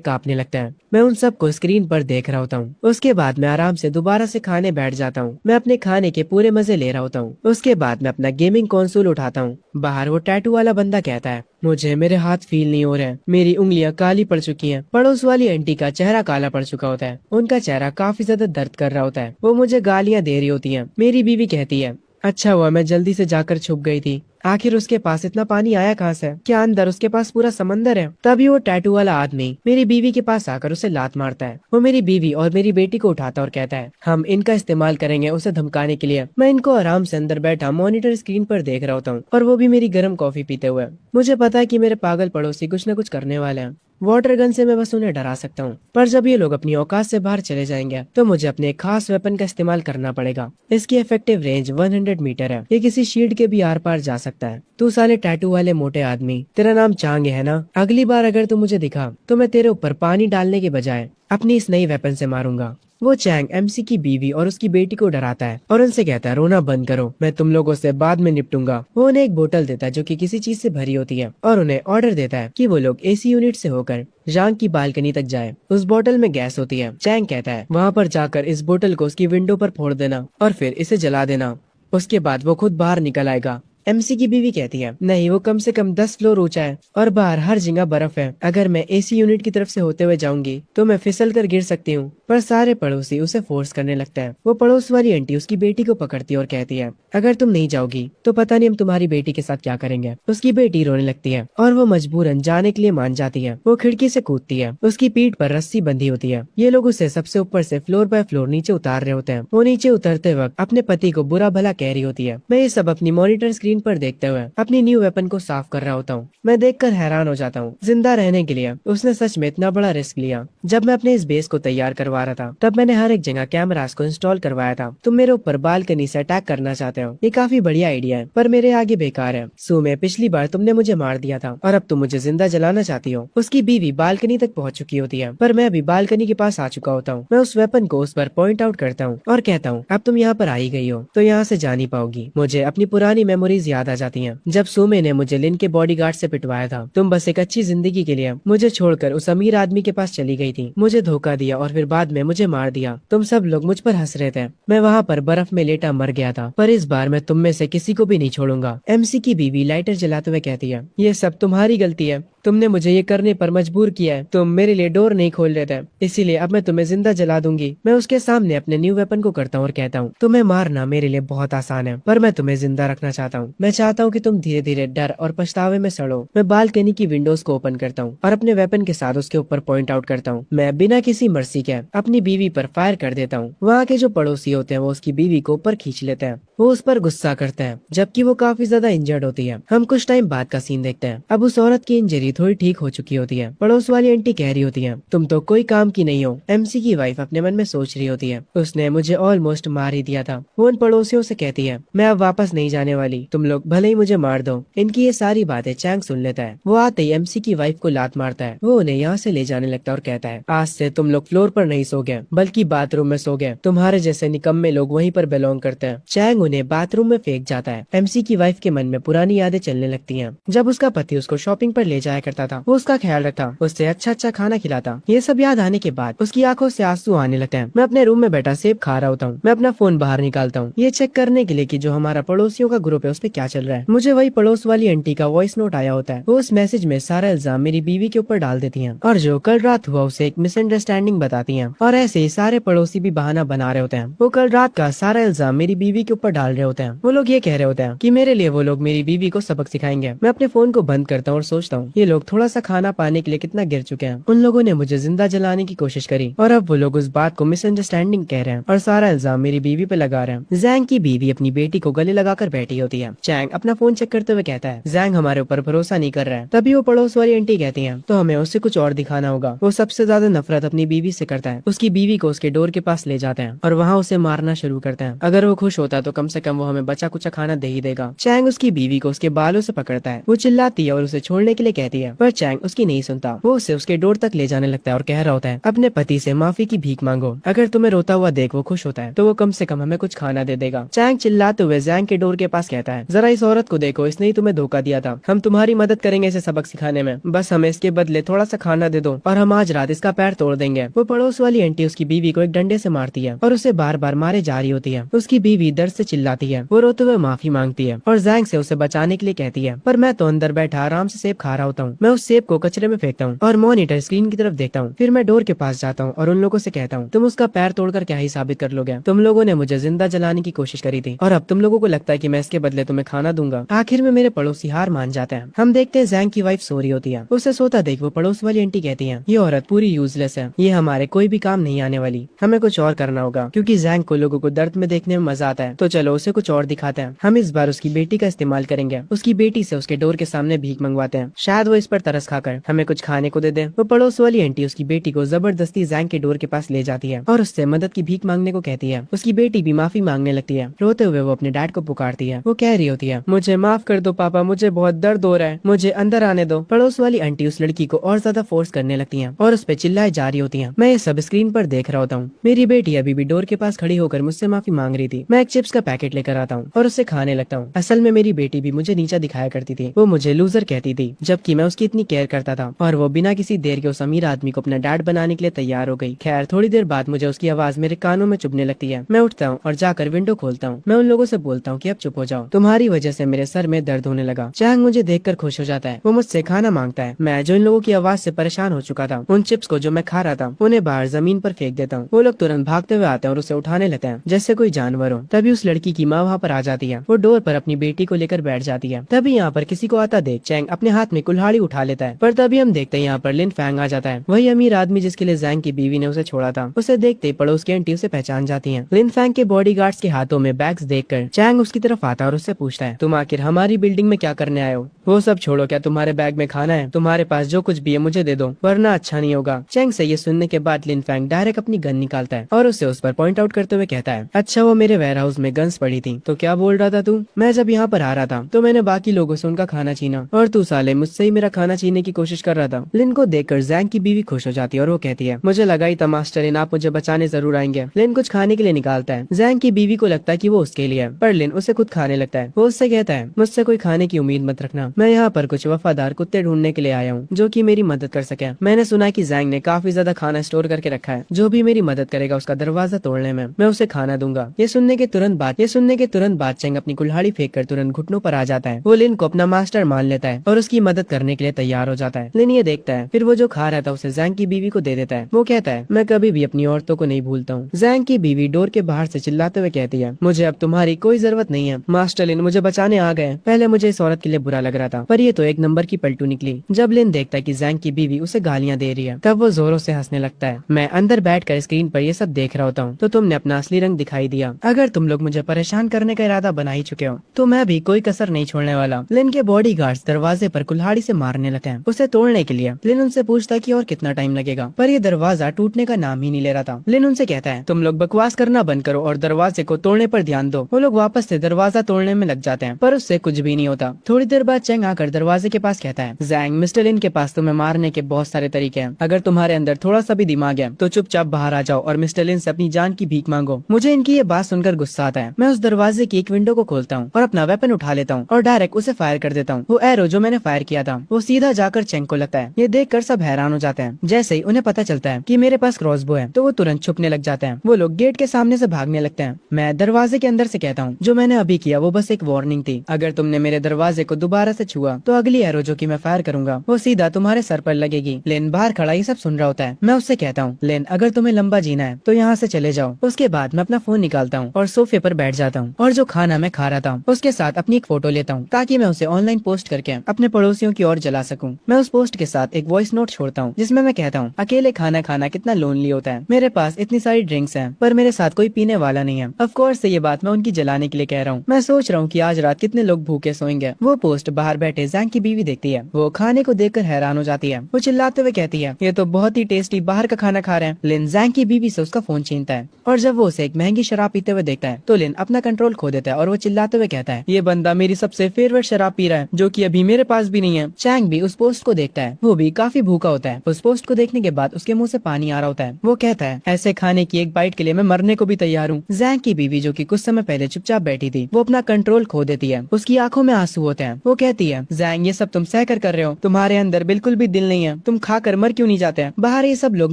कांपने लगते हैं। मैं उन सबको स्क्रीन पर देख रहा होता हूँ। उसके बाद मैं आराम से दोबारा से खाने बैठ जाता हूँ। मैं अपने खाने के पूरे मजे ले रहा होता हूँ। उसके बाद मैं अपना गेमिंग कंसोल उठाता हूँ। बाहर वो टैटू वाला बंदा कहता है, मुझे मेरे हाथ फील नहीं हो रहे हैं, मेरी उंगलियां काली पड़ चुकी हैं। पड़ोस वाली आंटी का चेहरा काला पड़ चुका होता है। उनका चेहरा काफी ज्यादा दर्द कर रहा होता है। वो मुझे गालियां दे रही होती हैं। मेरी बीवी कहती है, अच्छा हुआ मैं जल्दी से जाकर छुप गई थी, आखिर उसके पास इतना पानी आया कहाँ से? क्या अंदर उसके पास पूरा समंदर है? तभी वो टैटू वाला आदमी मेरी बीवी के पास आकर उसे लात मारता है। वो मेरी बीवी और मेरी बेटी को उठाता और कहता है, हम इनका इस्तेमाल करेंगे उसे धमकाने के लिए। मैं इनको आराम से अंदर बैठा मॉनिटर स्क्रीन पर देख रहा होता हूँ और वो भी मेरी गर्म कॉफी पीते हुए। मुझे पता है कि मेरे पागल पड़ोसी कुछ न कुछ करने वाले हैं। वाटर गन से मैं बस उन्हें डरा सकता हूँ, पर जब ये लोग अपनी औकात से बाहर चले जाएंगे तो मुझे अपने एक खास वेपन का इस्तेमाल करना पड़ेगा। इसकी इफेक्टिव रेंज 100 मीटर है। ये किसी शील्ड के भी आर पार जा सकता है। तू साले टैटू वाले मोटे आदमी, तेरा नाम चांग है ना? अगली बार अगर तू मुझे दिखा तो मैं तेरे ऊपर पानी डालने के बजाय अपनी इस नई वेपन से मारूंगा। वो चैंग एमसी की बीवी और उसकी बेटी को डराता है और उनसे कहता है, रोना बंद करो, मैं तुम लोगों से बाद में निपटूंगा। वो उन्हें एक बोतल देता है जो कि किसी चीज से भरी होती है और उन्हें ऑर्डर देता है कि वो लोग एसी यूनिट से होकर जांग की बालकनी तक जाए। उस बोतल में गैस होती है। चैंग कहता है वहाँ पर जाकर इस बोतल को उसकी विंडो पर फोड़ देना और फिर इसे जला देना। उसके बाद वो खुद बाहर निकल आएगा। एमसी की बीवी कहती है, नहीं, वो कम से कम 10 फ्लोर ऊंचा है और बाहर हर जगह बर्फ है। अगर मैं एसी यूनिट की तरफ से होते हुए जाऊंगी तो मैं फिसल कर गिर सकती हूँ। पर सारे पड़ोसी उसे फोर्स करने लगते हैं। वो पड़ोस वाली आंटी उसकी बेटी को पकड़ती है और कहती है, अगर तुम नहीं जाओगी तो पता नहीं हम तुम्हारी बेटी के साथ क्या करेंगे। उसकी बेटी रोने लगती है और वो मजबूरन जाने के लिए मान जाती है। वो खिड़की से कूदती है। उसकी पीठ पर रस्सी बंधी होती है। ये लोग उसे सबसे ऊपर से फ्लोर बाय फ्लोर नीचे उतार रहे होते हैं। वो नीचे उतरते वक्त अपने पति को बुरा भला कह रही होती है। मैं ये सब अपनी मॉनिटर स्क्रीन पर देखते हुए अपनी न्यू वेपन को साफ कर रहा होता हूँ। मैं देखकर हैरान हो जाता हूँ। जिंदा रहने के लिए उसने सच में इतना बड़ा रिस्क लिया। जब मैं अपने इस बेस को तैयार करवा रहा था तब मैंने हर एक जगह कैमरास को इंस्टॉल करवाया था। तुम मेरे ऊपर बालकनी से अटैक करना चाहते हो, ये काफी बढ़िया आइडिया है, पर मेरे आगे बेकार है। सो में पिछली बार तुमने मुझे मार दिया था और अब तुम मुझे जिंदा जलाना चाहती हो। उसकी बीवी बालकनी तक पहुंच चुकी होती है, पर मैं अभी बालकनी के पास आ चुका होता हूँ। मैं उस वेपन को उस पर पॉइंट आउट करता हूँ और कहता हूँ, अब तुम यहाँ पर आई गई हो तो यहाँ से जा नहीं पाओगी। मुझे अपनी पुरानी मेमोरीज याद आ जाती है जब सुमे ने मुझे लिन के बॉडीगार्ड से पिटवाया था। तुम बस एक अच्छी जिंदगी के लिए मुझे छोड़कर उस अमीर आदमी के पास चली गई थी, मुझे धोखा दिया और फिर बाद में मुझे मार दिया। तुम सब लोग मुझ पर हंस रहे थे। मैं वहाँ पर बर्फ में लेटा मर गया था, पर इस बार मैं तुम में से किसी को भी नहीं छोड़ूंगा। एमसी की बीवी लाइटर जलाते हुए कहती है, ये सब तुम्हारी गलती है, तुमने मुझे ये करने पर मजबूर किया है। तुम मेरे लिए डोर नहीं खोल रहे थे, इसीलिए अब मैं तुम्हें जिंदा जला दूंगी। मैं उसके सामने अपने न्यू वेपन को करता हूँ और कहता हूँ, तुम्हें मारना मेरे लिए बहुत आसान है, पर मैं तुम्हें जिंदा रखना चाहता हूँ। मैं चाहता हूँ कि तुम धीरे धीरे डर और पछतावे में सड़ो। मैं बालकनी की विंडोज को ओपन करता हूँ और अपने वेपन के साथ उसके ऊपर पॉइंट आउट करता हूँ। मैं बिना किसी मर्सी के अपनी बीवी पर फायर कर देता हूँ। वहाँ के जो पड़ोसी होते हैं वो उसकी बीवी को ऊपर खींच लेते हैं। वो उस पर गुस्सा करते हैं जबकि वो काफी ज्यादा इंजर्ड होती है। हम कुछ टाइम बाद का सीन देखते हैं। अब उस औरत की इंजरी थोड़ी ठीक हो चुकी होती है। पड़ोस वाली आंटी कह रही होती है, तुम तो कोई काम की नहीं हो। एमसी की वाइफ अपने मन में सोच रही होती है, उसने मुझे ऑलमोस्ट मार ही दिया था। वो उन पड़ोसियों से कहती है, मैं अब वापस नहीं जाने वाली, तुम लोग भले ही मुझे मार दो। इनकी ये सारी बातें चैंग सुन लेता है। वो आते ही एमसी की वाइफ को लात मारता है। वो उन्हें यहाँ से ले जाने लगता है और कहता है, आज से तुम लोग फ्लोर पर नहीं सोगे बल्कि बाथरूम में सोगे। तुम्हारे जैसे निकम्मे लोग वहीं पर बिलोंग करते हैं। चैंग उन्हें बाथरूम में फेंक जाता है। एमसी की वाइफ के मन में पुरानी यादें चलने लगती हैं। जब उसका पति उसको शॉपिंग पर ले जाया करता था, वो उसका ख्याल रखता, उससे अच्छा अच्छा खाना खिलाता। ये सब याद आने के बाद उसकी आंखों से आंसू आने लगते हैं। मैं अपने रूम में बैठा सेब खा रहा होता हूँ। मैं अपना फोन बाहर निकालता हूँ ये चेक करने के लिए कि जो हमारा पड़ोसियों का ग्रुप है उस पे क्या चल रहा है। मुझे वही पड़ोस वाली आंटी का वॉइस नोट आया होता है। वो उस मैसेज में सारा इल्जाम मेरी बीवी के ऊपर डाल देती हैं और जो कल रात हुआ उसे एक मिसअंडरस्टैंडिंग बताती हैं। और ऐसे ही सारे पड़ोसी भी बहाना बना रहे होते हैं। वो कल रात का सारा इल्जाम मेरी बीवी के ऊपर डाल रहे होते हैं। वो लोग ये कह रहे होते हैं कि मेरे लिए वो लोग मेरी बीवी को सबक सिखाएंगे। मैं अपने फोन को बंद करता हूँ और सोचता हूँ, ये लोग थोड़ा सा खाना पाने के लिए कितना गिर चुके हैं। उन लोगों ने मुझे जिंदा जलाने की कोशिश करी और अब वो लोग उस बात को मिसअंडरस्टैंडिंग कह रहे हैं और सारा इल्जाम मेरी बीवी पे लगा रहे हैं। जैंग की बीवी अपनी बेटी को गले लगाकर बैठी होती है। चैंग अपना फोन चेक करते हुए कहता है, जैंग हमारे ऊपर भरोसा नहीं कर रहा है। तभी वो पड़ोस वाली आंटी कहती है, तो हमें उससे कुछ और दिखाना होगा। वो सबसे ज्यादा नफरत अपनी बीवी से करता है। उसकी बीवी को उसके डोर के पास ले जाते हैं और वहाँ उसे मारना शुरू करते हैं। अगर वो खुश होता है तो कम से कम वो हमें बचा कुचा खाना दे ही देगा। चैंग उसकी बीवी को उसके बालों से पकड़ता है। वो चिल्लाती है और उसे छोड़ने के लिए कहती है, पर चैंग उसकी नहीं सुनता। वो उसे उसके डोर तक ले जाने लगता है और कह रहा होता है, अपने पति से माफी की भीख मांगो। अगर तुम्हें रोता हुआ देख वो खुश होता है तो वो कम से कम हमें कुछ खाना दे देगा। चैंग चिल्लाते हुए जैंग के डोर के पास कहता है, जरा इस औरत को देखो, इसने ही तुम्हें धोखा दिया था। हम तुम्हारी मदद करेंगे इसे सबक सिखाने में, बस हमें इसके बदले थोड़ा सा खाना दे दो और हम आज रात इसका पैर तोड़ देंगे। वो पड़ोस वाली आंटी उसकी बीवी को एक डंडे से मारती है और उसे बार बार मारे जा रही होती है। उसकी बीवी दर्द से चिल्लाती है। वो रोते हुए माफी मांगती है और जैंग से उसे बचाने के लिए कहती है, पर मैं तो अंदर बैठा आराम से सेब खा रहा होता हूँ। मैं उस सेब को कचरे में फेंकता हूँ और मॉनिटर स्क्रीन की तरफ देखता हूँ। फिर मैं डोर के पास जाता हूँ और उन लोगों से कहता हूँ, तुम उसका पैर तोड़कर क्या ही साबित कर लोगे? तुम लोगों ने मुझे जिंदा जलाने की कोशिश करी थी और अब तुम लोगों को लगता है कि मैं इसके बदले तुम्हें खाना दूंगा। आखिर में मेरे पड़ोसी हार मान जाते हैं। हम देखते हैं जैंग की वाइफ सो रही होती है। उसे सोता देख वो पड़ोस वाली आंटी कहती है, ये औरत पूरी यूजलेस है, ये हमारे कोई भी काम नहीं आने वाली। हमें कुछ और करना होगा क्योंकि जैंग को लोगों को दर्द में देखने में मजा आता है। तो चलो उसे कुछ और दिखाते हैं। हम इस बार उसकी बेटी का इस्तेमाल करेंगे। उसकी बेटी से उसके डोर के सामने भीख मंगवाते हैं। शायद वो वो इस पर तरस खाकर हमें कुछ खाने को दे दे। वो पड़ोस वाली आंटी उसकी बेटी को जबरदस्ती जैंग के डोर के पास ले जाती है और उससे मदद की भीख मांगने को कहती है। उसकी बेटी भी माफी मांगने लगती है। रोते हुए वो अपने डैड को पुकारती है। वो कह रही होती है, मुझे माफ कर दो पापा, मुझे बहुत दर्द हो रहा है, मुझे अंदर आने दो। पड़ोस वाली आंटी उस लड़की को और ज्यादा फोर्स करने लगती है और उस पर चिल्लाए जा रही होती है। मैं ये सब स्क्रीन पर देख रहा होता हूँ। मेरी बेटी अभी भी डोर के पास खड़ी होकर मुझसे माफी मांग रही थी। मैं एक चिप्स का पैकेट लेकर आता हूँ और उसे खाने लगता हूँ। असल में मेरी बेटी भी मुझे नीचा दिखाया करती थी। वो मुझे लूजर कहती थी, जबकि मैं उसकी इतनी केयर करता था। और वो बिना किसी देर के उस अमीर आदमी को अपना डैड बनाने के लिए तैयार हो गई। खैर थोड़ी देर बाद मुझे उसकी आवाज मेरे कानों में चुभने लगती है। मैं उठता हूँ और जाकर विंडो खोलता हूँ। मैं उन लोगों से बोलता हूँ कि अब चुप हो जाओ, तुम्हारी वजह से मेरे सर में दर्द होने लगा। चैंग मुझे देखकर खुश हो जाता है। वो मुझसे खाना मांगता है। मैं जो इन लोगों की आवाज से परेशान हो चुका था, उन चिप्स को जो मैं खा रहा था, उन्हें बाहर जमीन पर फेंक देता हूँ। वो लोग तुरंत भागते हुए आते हैं और उसे उठाने लगते हैं जैसे कोई जानवर हो। तभी उस लड़की की माँ वहाँ पर आ जाती है। वो डोर पर अपनी बेटी को लेकर बैठ जाती है। तभी यहाँ पर किसी को आता देख चैंग अपने हाथ में कुल्हाड़ी उठा लेता है। पर तभी हम देखते हैं यहाँ पर लिन फैंग आ जाता है, वही अमीर आदमी जिसके लिए जैंग की बीवी ने उसे छोड़ा था। उसे देखते ही पड़ोस की आंटी उसे पहचान जाती है। लिन फैंग के बॉडीगार्ड्स के हाथों में बैग्स देखकर चैंग उसकी तरफ आता है और उससे पूछता है, तुम आखिर हमारी बिल्डिंग में क्या करने आए हो? वो सब छोड़ो, क्या तुम्हारे बैग में खाना है? तुम्हारे पास जो कुछ भी है मुझे दे दो, वरना अच्छा नहीं होगा। चैंग से ये सुनने के बाद लिन फैंग डायरेक्ट अपनी गन निकालता है और उसे उस पर पॉइंट आउट करते हुए कहता है, अच्छा वो मेरे वेयर हाउस में गन्स पड़ी थी, तो क्या बोल रहा था तू? मैं जब यहाँ पर आ रहा था तो मैंने बाकी लोगों से उनका खाना छीना और तू साले मुझसे ही मेरा खाना छीनने की कोशिश कर रहा था। लिन को देखकर जैंग की बीवी खुश हो जाती है और वो कहती है, मुझे लगा ही था मास्टर लिन आप मुझे बचाने जरूर आएंगे। लिन कुछ खाने के लिए निकालता है। जैंग की बीवी को लगता है कि वो उसके लिए है, पर लिन उसे खुद खाने लगता है। वो उससे कहता है, मुझसे कोई खाने की उम्मीद मत रखना, मैं यहाँ पर कुछ वफादार कुत्ते ढूंढने के लिए आया हूँ जो कि मेरी मदद कर सके। मैंने सुना कि जैंग ने काफी ज्यादा खाना स्टोर करके रखा है, जो भी मेरी मदद करेगा उसका दरवाजा तोड़ने में मैं उसे खाना दूंगा। ये सुनने के तुरंत बाद चैंग अपनी कुल्हाड़ी फेंक कर तुरंत घुटनों पर आ जाता है। वो लिन को अपना मास्टर मान लेता है और उसकी मदद करने के लिए तैयार हो जाता है। लिन ये देखता है, फिर वो जो खा रहा था उसे जैंग की बीवी को दे देता है। वो कहता है, मैं कभी भी अपनी औरतों को नहीं भूलता हूँ। जैंग की बीवी डोर के बाहर से चिल्लाते हुए कहती है, मुझे अब तुम्हारी कोई जरूरत नहीं है, मास्टर लिन मुझे बचाने आ गए। पहले मुझे इस औरत के लिए बुरा लग रहा था, पर ये तो एक नंबर की पलटू निकली। जब लिन देखता है कि जैंग की बीवी उसे गालियां दे रही है, तब वो जोरों से हंसने लगता है। मैं अंदर बैठकर स्क्रीन पर ये सब देख रहा होता हूँ, तो तुमने अपना असली रंग दिखाई दिया। अगर तुम लोग मुझे परेशान करने का इरादा बना ही चुके हो, तो मैं भी कोई कसर नहीं छोड़ने वाला। लिन के बॉडीगार्ड्स दरवाजे पर कुल्हाड़ी से मारने लगते हैं उसे तोड़ने के लिए। लिन उनसे पूछता कि और कितना टाइम लगेगा, पर ये दरवाजा टूटने का नाम ही नहीं ले रहा था। लिन उनसे कहता है, तुम लोग बकवास करना बंद करो और दरवाजे को तोड़ने पर ध्यान दो। वो लोग वापस से दरवाजा तोड़ने में लग जाते हैं, पर उससे कुछ भी नहीं होता। थोड़ी देर बाद चैंग आकर दरवाजे के पास कहता है, जैंग मिस्टर लिन के पास तुम्हें मारने के बहुत सारे तरीके हैं। अगर तुम्हारे अंदर थोड़ा सा भी दिमाग है तो चुपचाप बाहर आ जाओ और मिस्टर लिन से अपनी जान की भीख मांगो। मुझे इनकी ये बात सुनकर गुस्सा आता है। मैं उस दरवाजे की एक विंडो को खोलता हूँ और अपना वेपन उठा लेता हूँ और डायरेक्ट उसे फायर कर देता हूँ। वो एरो जो मैंने फायर किया था वो सीधा जाकर चैंग को लगता है। ये देखकर सब हैरान हो जाते हैं। जैसे ही उन्हें पता चलता है कि मेरे पास क्रॉसबो है तो वो तुरंत छुपने लग जाते हैं। वो लोग गेट के सामने से भागने लगते हैं। मैं दरवाजे के अंदर से कहता हूँ, जो मैंने अभी किया वो बस एक वार्निंग थी। अगर तुमने मेरे दरवाजे को दोबारा से छुआ तो अगली एरो जो कि मैं फायर करूंगा वो सीधा तुम्हारे सर पर लगेगी। लेन बाहर खड़ा ये सब सुन रहा होता है। मैं उससे कहता हूँ, लेन अगर तुम्हें लंबा जीना है तो यहाँ से चले जाओ। उसके बाद मैं अपना फोन निकालता हूँ और सोफे पर बैठ जाता हूँ और जो खाना मैं खा रहा था उसके साथ अपनी एक फोटो लेता हूँ ताकि मैं उसे ऑनलाइन पोस्ट करके अपने पड़ोसियों की ओर जला सकूं। मैं उस पोस्ट के साथ एक वॉइस नोट छोड़ता हूँ जिसमें मैं कहता हूँ, अकेले खाना खाना कितना लोनली होता है। मेरे पास इतनी सारी ड्रिंक्स हैं पर मेरे साथ कोई पीने वाला नहीं है। ऑफ कोर्स ये बात मैं उनकी जलाने के लिए कह रहा हूँ। मैं सोच रहा हूँ कि आज रात कितने लोग भूखे सोएंगे। वो पोस्ट बाहर बैठे जैंग की बीवी देखती है। वो खाने को देखकर हैरान हो जाती है। वो चिल्लाते हुए कहती है, ये तो बहुत ही टेस्टी बाहर का खाना खा रहे हैं। लिन जैंग की बीवी से उसका फोन छीनता है और जब वो उसे एक महंगी शराब पीते हुए देखता है तो लिन अपना कंट्रोल खो देता है और वो चिल्लाते हुए कहता है, ये बंदा मेरी सबसे फेवरेट शराब पी रहा है जो कि अभी मेरे पास भी नहीं है। चैंग भी उस पोस्ट को देखता है। वो भी काफी भूखा होता है। उस पोस्ट को देखने के बाद उसके मुंह से पानी आ रहा होता है। वो कहता है, ऐसे खाने की एक बाइट के लिए मैं मरने को भी तैयार हूँ। जैंग की बीवी जो कि कुछ समय पहले चुपचाप बैठी थी वो अपना कंट्रोल खो देती है। उसकी आंखों में आंसू होते हैं। वो कहती है, जैंग ये सब तुम सह कर रहे हो, तुम्हारे अंदर बिल्कुल भी दिल नहीं है, तुम खा कर मर क्यों नहीं जाते? बाहर ये सब लोग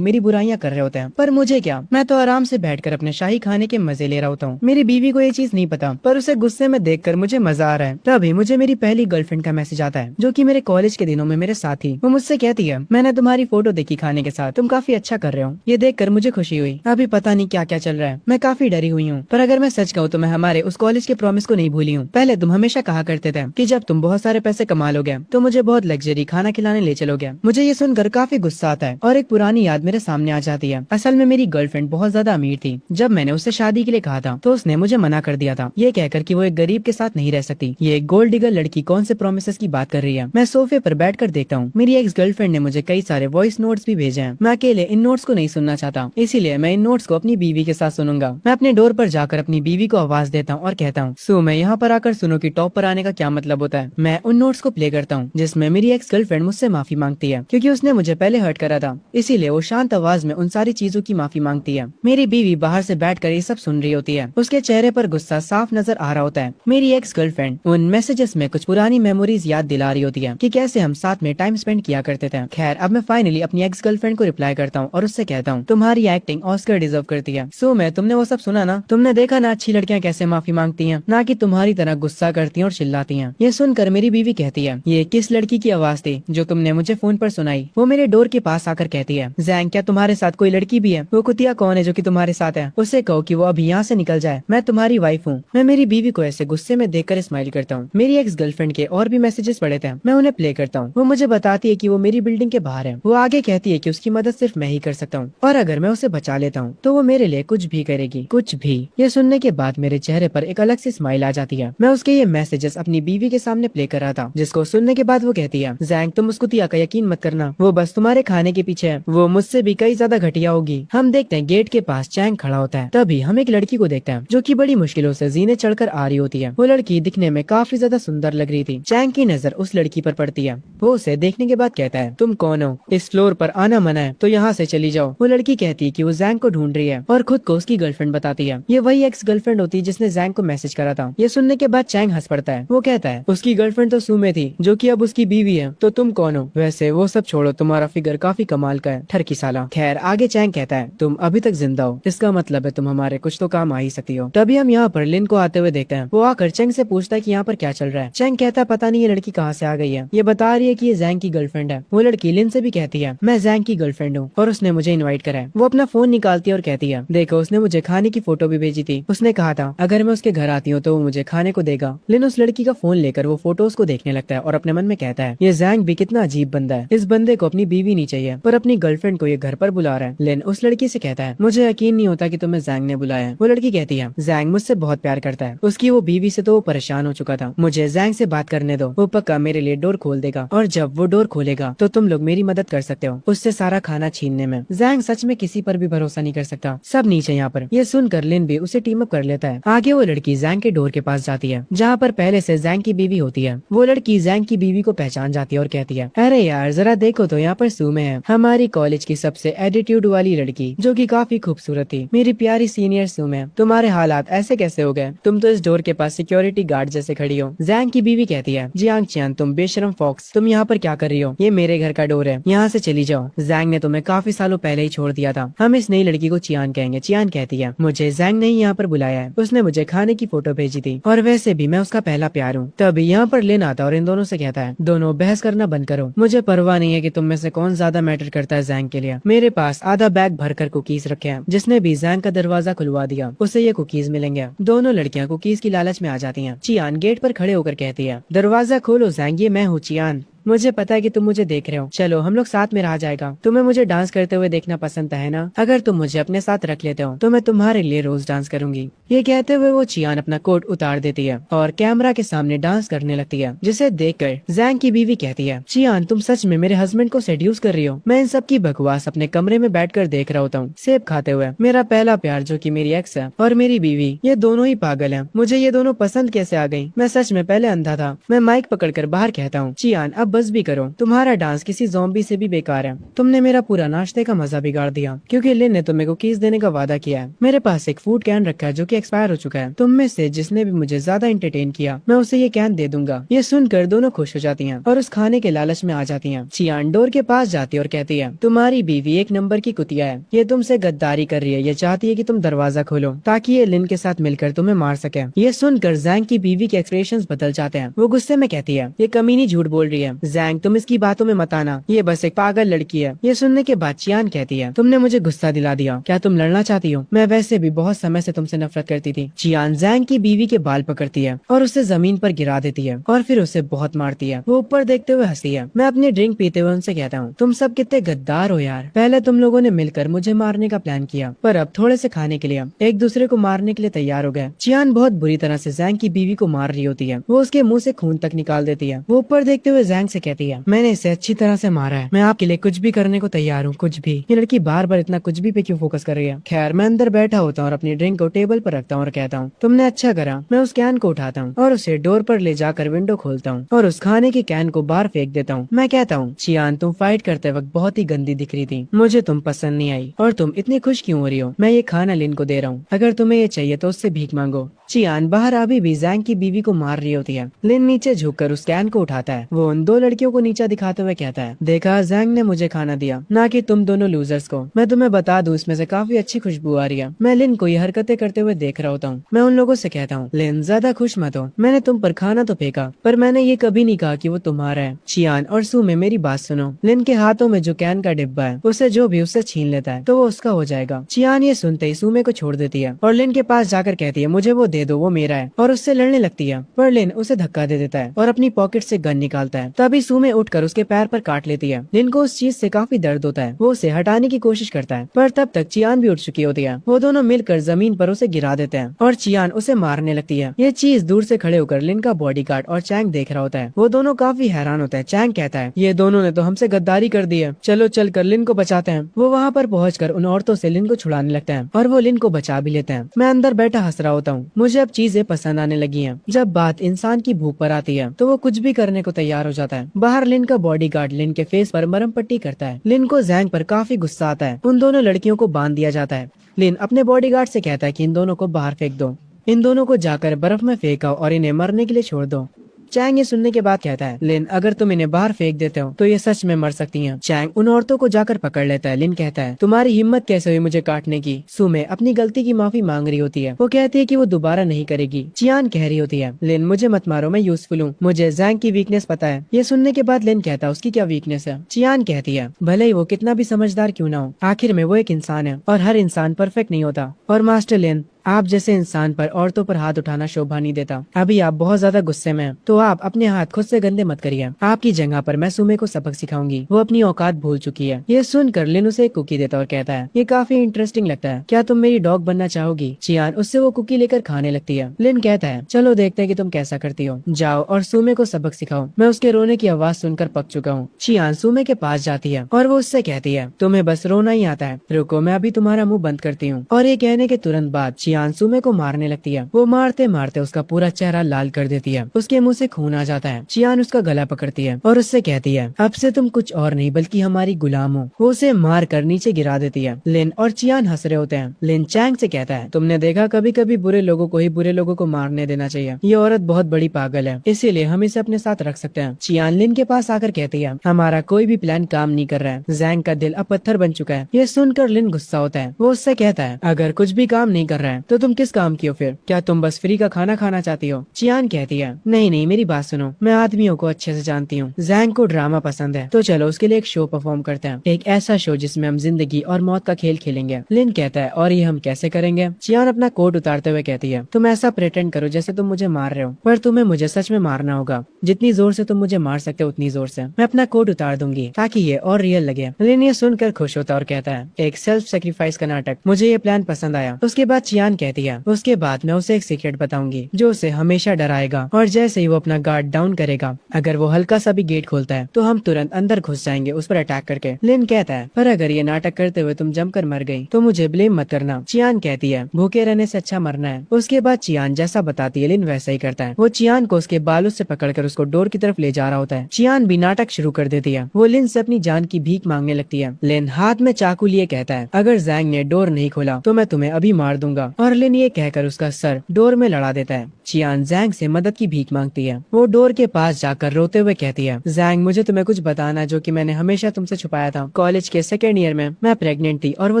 मेरी बुराइयां कर रहे होते हैं पर मुझे क्या, मैं तो आराम से बैठकर अपने शाही खाने के मजे ले रहा होता हूँ। मेरी बीवी को ये चीज नहीं पता पर उसे गुस्से में देखकर मुझे मजा आ रहा है। तभी मुझे मेरी पहली गर्लफ्रेंड का मैसेज आता है जो कि मेरे कॉलेज के दिनों में मेरे साथ थी। वो मुझसे कहती है, मैंने तुम्हारी फोटो देखी खाने के साथ, तुम काफी अच्छा कर रहे हो। ये देखकर मुझे खुशी हुई। अभी पता नहीं क्या क्या चल रहा है, मैं काफी डरी हुई हूँ। पर अगर मैं सच कहूँ तो मैं हमारे उस कॉलेज के प्रॉमिस को नहीं भूली हूँ। पहले तुम हमेशा कहा करते थे कि जब तुम बहुत सारे पैसे कमा लोगे तो मुझे बहुत लग्जरी खाना खिलाने ले चलोगे। मुझे ये सुनकर काफी गुस्सा आता है और एक पुरानी याद मेरे सामने आ जाती है। असल में मेरी गर्लफ्रेंड बहुत ज्यादा अमीर थी। जब मैंने उससे शादी के लिए कहा था तो उसने मुझे मना कर दिया था, ये कहकर कि वो एक गरीब के साथ नहीं रह सकती। ये एक गोल्ड डिगर लड़की कौन से प्रोमिसेस की बात कर रही है। मैं सोफे सोफे पर बैठकर देखता हूँ मेरी एक्स गर्लफ्रेंड ने मुझे कई सारे वॉइस नोट्स भी भेजे हैं। मैं अकेले इन नोट्स को नहीं सुनना चाहता, इसीलिए मैं इन नोट्स को अपनी बीवी के साथ सुनूंगा। मैं अपने डोर पर जाकर अपनी बीवी को आवाज देता हूँ और कहता हूँ, सो मैं यहाँ पर आकर सुनो कि टॉप पर आने का क्या मतलब होता है। मैं उन नोट्स को प्ले करता हूँ जिसमें मेरी एक्स गर्लफ्रेंड मुझसे माफी मांगती है क्योंकि उसने मुझे पहले हर्ट करा था, इसीलिए वो शांत आवाज में उन सारी चीजों की माफी मांगती है। मेरी बीवी बाहर से बैठकर ये सब सुन रही होती है, उसके चेहरे पर गुस्सा साफ नजर आ रहा होता है। मेरी एक्स गर्लफ्रेंड उन मैसेजेस में कुछ पुरानी मेमोरीज याद दिला रही होती है कि कैसे हम साथ में टाइम स्पेंड किया करते थे। खैर अब मैं फाइनली अपनी एक्स गर्लफ्रेंड को रिप्लाई करता हूँ और उससे कहता हूँ, तुम्हारी एक्टिंग ऑस्कर डिजर्व करती है। सो मैं तुमने वो सब सुना ना, तुमने देखा ना अच्छी लड़कियां कैसे माफी मांगती हैं, ना कि तुम्हारी तरह गुस्सा करती हैं और चिल्लाती हैं। ये सुनकर मेरी बीवी कहती है, ये किस लड़की की आवाज थी जो तुमने मुझे फोन पर सुनाई? वो मेरे डोर के पास आकर कहती है, जैंग क्या तुम्हारे साथ कोई लड़की भी है? वो कुतिया कौन है जो कि तुम्हारे साथ है? उससे कहो कि वो अभी यहाँ से निकल जाए, मैं तुम्हारी वाइफ हूँ। मैं मेरी बीवी को ऐसे गुस्से में देखकर स्माइल करता हूँ। मेरी एक्स गर्लफ्रेंड के और भी मैसेजेस पड़े थे, मैं उन्हें प्ले करता हूँ। वो मुझे बताती है कि वो मेरी बिल्डिंग के बाहर है। वो आगे कहती है कि उसकी मदद सिर्फ मैं ही कर सकता हूँ और अगर मैं उसे बचा लेता हूँ तो वो मेरे लिए कुछ भी करेगी, कुछ भी। ये सुनने के बाद मेरे चेहरे पर एक अलग सी स्माइल आ जाती है। मैं उसके ये मैसेजेस अपनी बीवी के सामने प्ले कर रहा था, जिसको सुनने के बाद वो कहती है, जैंग तुम उस कुतिया का यकीन मत करना, वो बस तुम्हारे खाने के पीछे है, वो मुझसे भी कई ज्यादा घटिया होगी। हम देखते हैं गेट के पास चैंग खड़ा होता है, तभी हम एक लड़की को देखते हैं जो कि बड़ी मुश्किलों से जीने चढ़कर आ रही होती है। वो लड़की दिखने में काफी ज्यादा सुंदर लग रही थी। चैंग की नजर उस लड़की पर पड़ती है। वो उसे देखने के बाद कहता है, तुम कौन हो? इस फ्लोर पर आना मना है तो यहाँ से चली जाओ। वो लड़की कहती है कि वो जैंग को ढूंढ रही है और खुद को उसकी गर्लफ्रेंड बताती है। ये वही एक्स गर्लफ्रेंड होती है जिसने जैंग को मैसेज करा था। ये सुनने के बाद चैंग हंस पड़ता है। वो कहता है, उसकी गर्लफ्रेंड तो सुमे थी जो कि अब उसकी बीवी है, तो तुम कौन हो? वैसे वो सब छोड़ो, तुम्हारा फिगर काफी कमाल का है, ठरकी साला। खैर आगे चैंग कहता है, तुम अभी तक जिंदा हो, इसका मतलब है तुम हमारे कुछ तो काम आ ही सकती हो। तभी हम यहाँ पर लिन को आते हुए देखते हैं। वो आकर चैंग से पूछता है कि यहाँ पर क्या चल रहा है। चैंग कहता है, पता नहीं ये लड़की कहाँ से आ गई है, ये बता रही है कि ये जैंग की गर्लफ्रेंड है। वो लड़की लिन से भी कहती है, मैं जैंग की गर्लफ्रेंड हूँ और उसने मुझे इन्वाइट करा है। वो अपना फोन निकालती है और कहती है, देखो उसने मुझे खाने की फोटो भी भेजी थी, उसने कहा था अगर मैं उसके घर आती हूँ तो वो मुझे खाने को देगा। लिन उस लड़की का फोन लेकर वो फोटोज को देखने लगता है और अपने मन में कहता है, ये जैंग भी कितना अजीब बंदा है, इस बंदे को अपनी बीवी नहीं चाहिए पर अपनी गर्लफ्रेंड को ये घर पर बुला रहा है। लिन उस लड़की से कहता है, मुझे यकीन नहीं होता कि तुम्हें जैंग ने बुलाया है। वो लड़की कहती है, जैंग मुझसे बहुत प्यार करता है, उसकी वो बीवी से तो वो परेशान हो चुका था, मुझे जैंग से बात करने दो, वो पक्का मेरे लिए डोर खोल देगा और जब वो डोर खोलेगा तो तुम लोग मेरी मदद कर सकते हो उससे सारा खाना छीनने में। जैंग सच में किसी पर भी भरोसा नहीं कर सकता, सब नीचे यहाँ पर। ये सुनकर लिन भी उसे टीम अप कर लेता है। आगे वो लड़की जैंग के डोर के पास जाती है जहाँ पर पहले से जैंग की बीवी होती है। वो लड़की जैंग की बीवी को पहचान जाती है और कहती है, अरे यार जरा देखो तो यहाँ पर सुमे है, हमारी कॉलेज की सबसे एटीट्यूड वाली लड़की जो कि काफी खूबसूरत थी। मेरी प्यारी सीनियर सुमे, तुम्हारे हालात ऐसे कैसे हो गए? तुम तो इस डोर के पास सिक्योरिटी गार्ड जैसे खड़ी हो। जैंग की बीवी कहती है, जियांग चियान तुम बेशरम फॉक्स, तुम यहाँ पर क्या कर रही हो? ये मेरे घर का डोर है, यहाँ से चली जाओ। जैंग ने तुम्हें काफी सालों पहले ही छोड़ दिया था, हम इस नई लड़की को चियान कहेंगे। चियान कहती है, मुझे जैंग ने यहाँ पर बुलाया है, उसने मुझे खाने की फोटो भेजी थी और वैसे भी मैं उसका पहला प्यार हूँ। तभी यहाँ पर लिन आता और इन दोनों से कहता है, दोनों बहस करना बंद करो, मुझे परवाह नहीं है कि तुम में से कौन ज्यादा मैटर करता है जैंग के लिए। मेरे पास आधा बैग भरकर कुकीज रखे हैं, जिसने भी जैंग का दरवाजा खुलवा दिया उसे ये कुकीज मिलेंगे। दोनों लड़कियां कुकीज की लालच में आ जाती हैं। चियान गेट पर खड़े होकर कहती है, दरवाजा खोलो जैंग, ये मैं हूँ चियान, मुझे पता है कि तुम मुझे देख रहे हो, चलो हम लोग साथ में रहा जाएगा। तुम्हें मुझे डांस करते हुए देखना पसंद है ना? अगर तुम मुझे अपने साथ रख लेते हो तो मैं तुम्हारे लिए रोज डांस करूंगी। ये कहते हुए वो चियान अपना कोट उतार देती है और कैमरा के सामने डांस करने लगती है, जिसे देखकर जैंग की बीवी कहती है, चियान तुम सच में मेरे हस्बैंड को सेड्यूस कर रही हो? मैं इन सब की बकवास अपने कमरे में बैठकर देख रहा होता हूँ सेब खाते हुए। मेरा पहला प्यार जो कि मेरी एक्स है और मेरी बीवी, ये दोनों ही पागल है, मुझे ये दोनों पसंद कैसे आ गयी? मैं सच में पहले अंधा था। मैं माइक पकड़कर बाहर कहता हूँ, चियान अब बस भी करो, तुम्हारा डांस किसी ज़ॉम्बी से भी बेकार है। तुमने मेरा पूरा नाश्ते का मजा बिगाड़ दिया क्योंकि लिन ने तुम्हें कुकीज देने का वादा किया है। मेरे पास एक फूड कैन रखा है जो कि एक्सपायर हो चुका है। तुम में से जिसने भी मुझे ज्यादा एंटरटेन किया मैं उसे ये कैन दे दूंगा। ये सुनकर दोनों खुश हो जाती हैं और उस खाने के लालच में आ जाती हैं। चियान डोर के पास जाती है और कहती है, तुम्हारी बीवी एक नंबर की कुतिया है, ये तुमसे गद्दारी कर रही है, ये चाहती है कि तुम दरवाजा खोलो ताकि ये लिन के साथ मिलकर तुम्हें मार सके। ये सुनकर जैंग की बीवी के एक्सप्रेशंस बदल जाते हैं। वो गुस्से में कहती है, ये कमीनी झूठ बोल रही है, जैंग तुम इसकी बातों में मत आना, ये बस एक पागल लड़की है। ये सुनने के बाद चियान कहती है, तुमने मुझे गुस्सा दिला दिया, क्या तुम लड़ना चाहती हो? मैं वैसे भी बहुत समय से तुमसे नफरत करती थी। चियान जैंग की बीवी के बाल पकड़ती है और उसे जमीन पर गिरा देती है और फिर उसे बहुत मारती है। वो ऊपर देखते हुए हंसती है। मैं अपनी ड्रिंक पीते हुए उनसे कहता हूँ, तुम सब कितने गद्दार हो यार, पहले तुम लोगों ने मिलकर मुझे मारने का प्लान किया पर अब थोड़े से खाने के लिए एक दूसरे को मारने के लिए तैयार हो गए। चियान बहुत बुरी तरह से जैंग की बीवी को मार रही होती है। वो उसके मुंह से खून तक निकाल देती है। वो ऊपर देखते हुए जैंग से कहती है, मैंने इसे अच्छी तरह से मारा है, मैं आपके लिए कुछ भी करने को तैयार हूँ, कुछ भी। ये लड़की बार बार इतना कुछ भी पे क्यों फोकस कर रही है। खैर मैं अंदर बैठा होता हूँ और अपनी ड्रिंक को टेबल पर रखता हूँ और कहता हूँ, तुमने अच्छा करा। मैं उस कैन को उठाता हूँ और उसे डोर पर ले जाकर विंडो खोलता हूँ और उस खाने के कैन को बाहर फेंक देता हूँ। मैं कहता हूँ, चियान तुम फाइट करते वक्त बहुत ही गंदी दिख रही थी, मुझे तुम पसंद नहीं आई और तुम इतनी खुश क्यों हो रही हो। मैं ये खाना लिन को दे रहा हूँ, अगर तुम्हें ये चाहिए तो उससे भीख मांगो। चियान बाहर अभी भी जैंग की बीवी को मार रही होती है। लिन नीचे झुककर उस कैन को उठाता है। वो उन दो लड़कियों को नीचा दिखाते हुए कहता है, देखा जैंग ने मुझे खाना दिया, ना कि तुम दोनों लूजर्स को। मैं तुम्हें बता दूं इसमें से काफी अच्छी खुशबू आ रही है। मैं लिन को ये हरकतें करते हुए देख रहा होता हूँ। मैं उन लोगों से कहता हूँ, लिन ज्यादा खुश मत हो, मैंने तुम पर खाना तो फेंका पर मैंने ये कभी नहीं कहा कि वो तुम्हारा है। चियान और सुमे मेरी बात सुनो, लिन के हाथों में जो कैन का डिब्बा है उसे जो भी उससे छीन लेता है तो वो उसका हो जाएगा। चियान ये सुनते ही सुमे को छोड़ देती है और लिन के पास जाकर कहती है, मुझे वो दे दो, वो मेरा है, और उससे लड़ने लगती है। पर लिन उसे धक्का दे देता है और अपनी पॉकेट से गन निकालता है। तभी सुमे उठकर उसके पैर पर काट लेती है। लिन को उस चीज से काफी दर्द होता है। वो उसे हटाने की कोशिश करता है पर तब तक चियान भी उठ चुकी होती है। वो दोनों मिलकर जमीन पर उसे गिरा देते हैं और चियान उसे मारने लगती है। ये चीज दूर से खड़े होकर लिन का बॉडीगार्ड और चैंग देख रहा होता है। वो दोनों काफी हैरान होते हैं। चैंग कहता है, ये दोनों ने तो हमसे गद्दारी कर दी है, चलो चल कर लिन को बचाते हैं। वो वहाँ पर पहुँचकर उन औरतों से लिन को छुड़ाने लगते हैं और वो लिन को बचा भी लेते हैं। मैं अंदर बैठा हंस रहा होता हूँ। मुझे अब चीजें पसंद आने लगी हैं। जब बात इंसान की भूख पर आती है तो वो कुछ भी करने को तैयार हो जाता है। बाहर लिन का बॉडीगार्ड लिन के फेस पर मरहम पट्टी करता है। लिन को जैंग पर काफी गुस्सा आता है। उन दोनों लड़कियों को बांध दिया जाता है। लिन अपने बॉडीगार्ड से कहता है कि इन दोनों को बाहर फेंक दो, इन दोनों को जाकर बर्फ में फेंकाओ और इन्हें मरने के लिए छोड़ दो। चैंग ये सुनने के बाद कहता है, लिन अगर तुम इन्हें बाहर फेंक देते हो तो ये सच में मर सकती हैं। चैंग उन औरतों को जाकर पकड़ लेता है। लिन कहता है, तुम्हारी हिम्मत कैसे हुई मुझे काटने की। सुमे अपनी गलती की माफी मांग रही होती है। वो कहती है कि वो दोबारा नहीं करेगी। चियान कह रही होती है, लिन मुझे मत मारो, मैं यूजफुल हूँ, मुझे जैंग की वीकनेस पता है। ये सुनने के बाद लिन कहता है, उसकी क्या वीकनेस है। चियान कहती है, भले ही वो कितना भी समझदार क्यों ना हो, आखिर में वो एक इंसान है और हर इंसान परफेक्ट नहीं होता। और मास्टर लिन, आप जैसे इंसान पर औरतों पर हाथ उठाना शोभा नहीं देता। अभी आप बहुत ज्यादा गुस्से में हैं, तो आप अपने हाथ खुद से गंदे मत करिए। आपकी जगह पर मैं सुमे को सबक सिखाऊंगी, वो अपनी औकात भूल चुकी है। ये सुनकर लिन उसे एक कुकी देता और कहता है, ये काफी इंटरेस्टिंग लगता है, क्या तुम मेरी डॉग बनना चाहोगी। चियान उससे वो कुकी लेकर खाने लगती है। लिन कहता है, चलो देखते हैं कि तुम कैसा करती हो, जाओ और सुमे को सबक सिखाओ। मैं उसके रोने की आवाज सुनकर पक चुका हूँ। चियान सुमे के पास जाती है और वो उससे कहती है, तुम्हें बस रोना ही आता है, रुको मैं अभी तुम्हारा मुँह बंद करती हूँ। और ये कहने के तुरंत बाद चियान सुमे को मारने लगती है। वो मारते मारते उसका पूरा चेहरा लाल कर देती है। उसके मुंह से खून आ जाता है। चियान उसका गला पकड़ती है और उससे कहती है, अब से तुम कुछ और नहीं बल्कि हमारी गुलाम हो। वो उसे मार कर नीचे गिरा देती है। लिन और चियान हंस रहे होते हैं। लिन चैंग से कहता है, तुमने देखा, कभी कभी बुरे लोगों को ही बुरे लोगों को मारने देना चाहिए। ये औरत बहुत बड़ी पागल है, इसीलिए हम इसे अपने साथ रख सकते हैं। चियान लिन के पास आकर कहती है, हमारा कोई भी प्लान काम नहीं कर रहा है, जैंग का दिल अब पत्थर बन चुका है। ये सुनकर लिन गुस्सा होता है। वो उससे कहता है, अगर कुछ भी काम नहीं कर रहा है तो तुम किस काम की हो फिर, क्या तुम बस फ्री का खाना खाना चाहती हो। चियान कहती है, नहीं नहीं मेरी बात सुनो, मैं आदमियों को अच्छे से जानती हूँ। जैंग को ड्रामा पसंद है तो चलो उसके लिए एक शो परफॉर्म करते हैं, एक ऐसा शो जिसमें हम जिंदगी और मौत का खेल खेलेंगे। लिन कहता है, और ये हम कैसे करेंगे। चियान अपना कोट उतारते हुए कहती है, तुम ऐसा प्रेटेंड करो जैसे तुम मुझे मार रहे हो, पर तुम्हें मुझे सच में मारना होगा। जितनी जोर से तुम मुझे मार सकते हो उतनी जोर से। मैं अपना कोट उतार दूंगी ताकि ये और रियल लगे। लिन ये सुनकर खुश होता और कहता है, एक सेल्फ सेक्रीफाइस का नाटक, मुझे ये प्लान पसंद आया। उसके बाद चियान कहती है, उसके बाद मैं उसे एक सीक्रेट बताऊंगी जो उसे हमेशा डराएगा, और जैसे ही वो अपना गार्ड डाउन करेगा, अगर वो हल्का सा भी गेट खोलता है तो हम तुरंत अंदर घुस जाएंगे उस पर अटैक करके। लिन कहता है, पर अगर ये नाटक करते हुए तुम जमकर मर गई तो मुझे ब्लेम मत करना। चियान कहती है, भूखे रहने से अच्छा मरना है। उसके बाद चियान जैसा बताती है लिन वैसा ही करता है। वो चियान को उसके बालों से पकड़कर उसको डोर की तरफ ले जा रहा होता है। चियान भी नाटक शुरू कर देती है। वो लिन से अपनी जान की भीख मांगने लगती है। लिन हाथ में चाकू लिए कहता है, अगर जैंग ने डोर नहीं खोला तो मैं तुम्हें अभी मार दूंगा। और लिन ये कहकर उसका सर डोर में लड़ा देता है। चियान जैंग से मदद की भीख मांगती है। वो डोर के पास जाकर रोते हुए कहती है, जैंग मुझे तुम्हें कुछ बताना जो कि मैंने हमेशा तुमसे छुपाया था। कॉलेज के सेकेंड ईयर में मैं प्रेग्नेंट थी और वो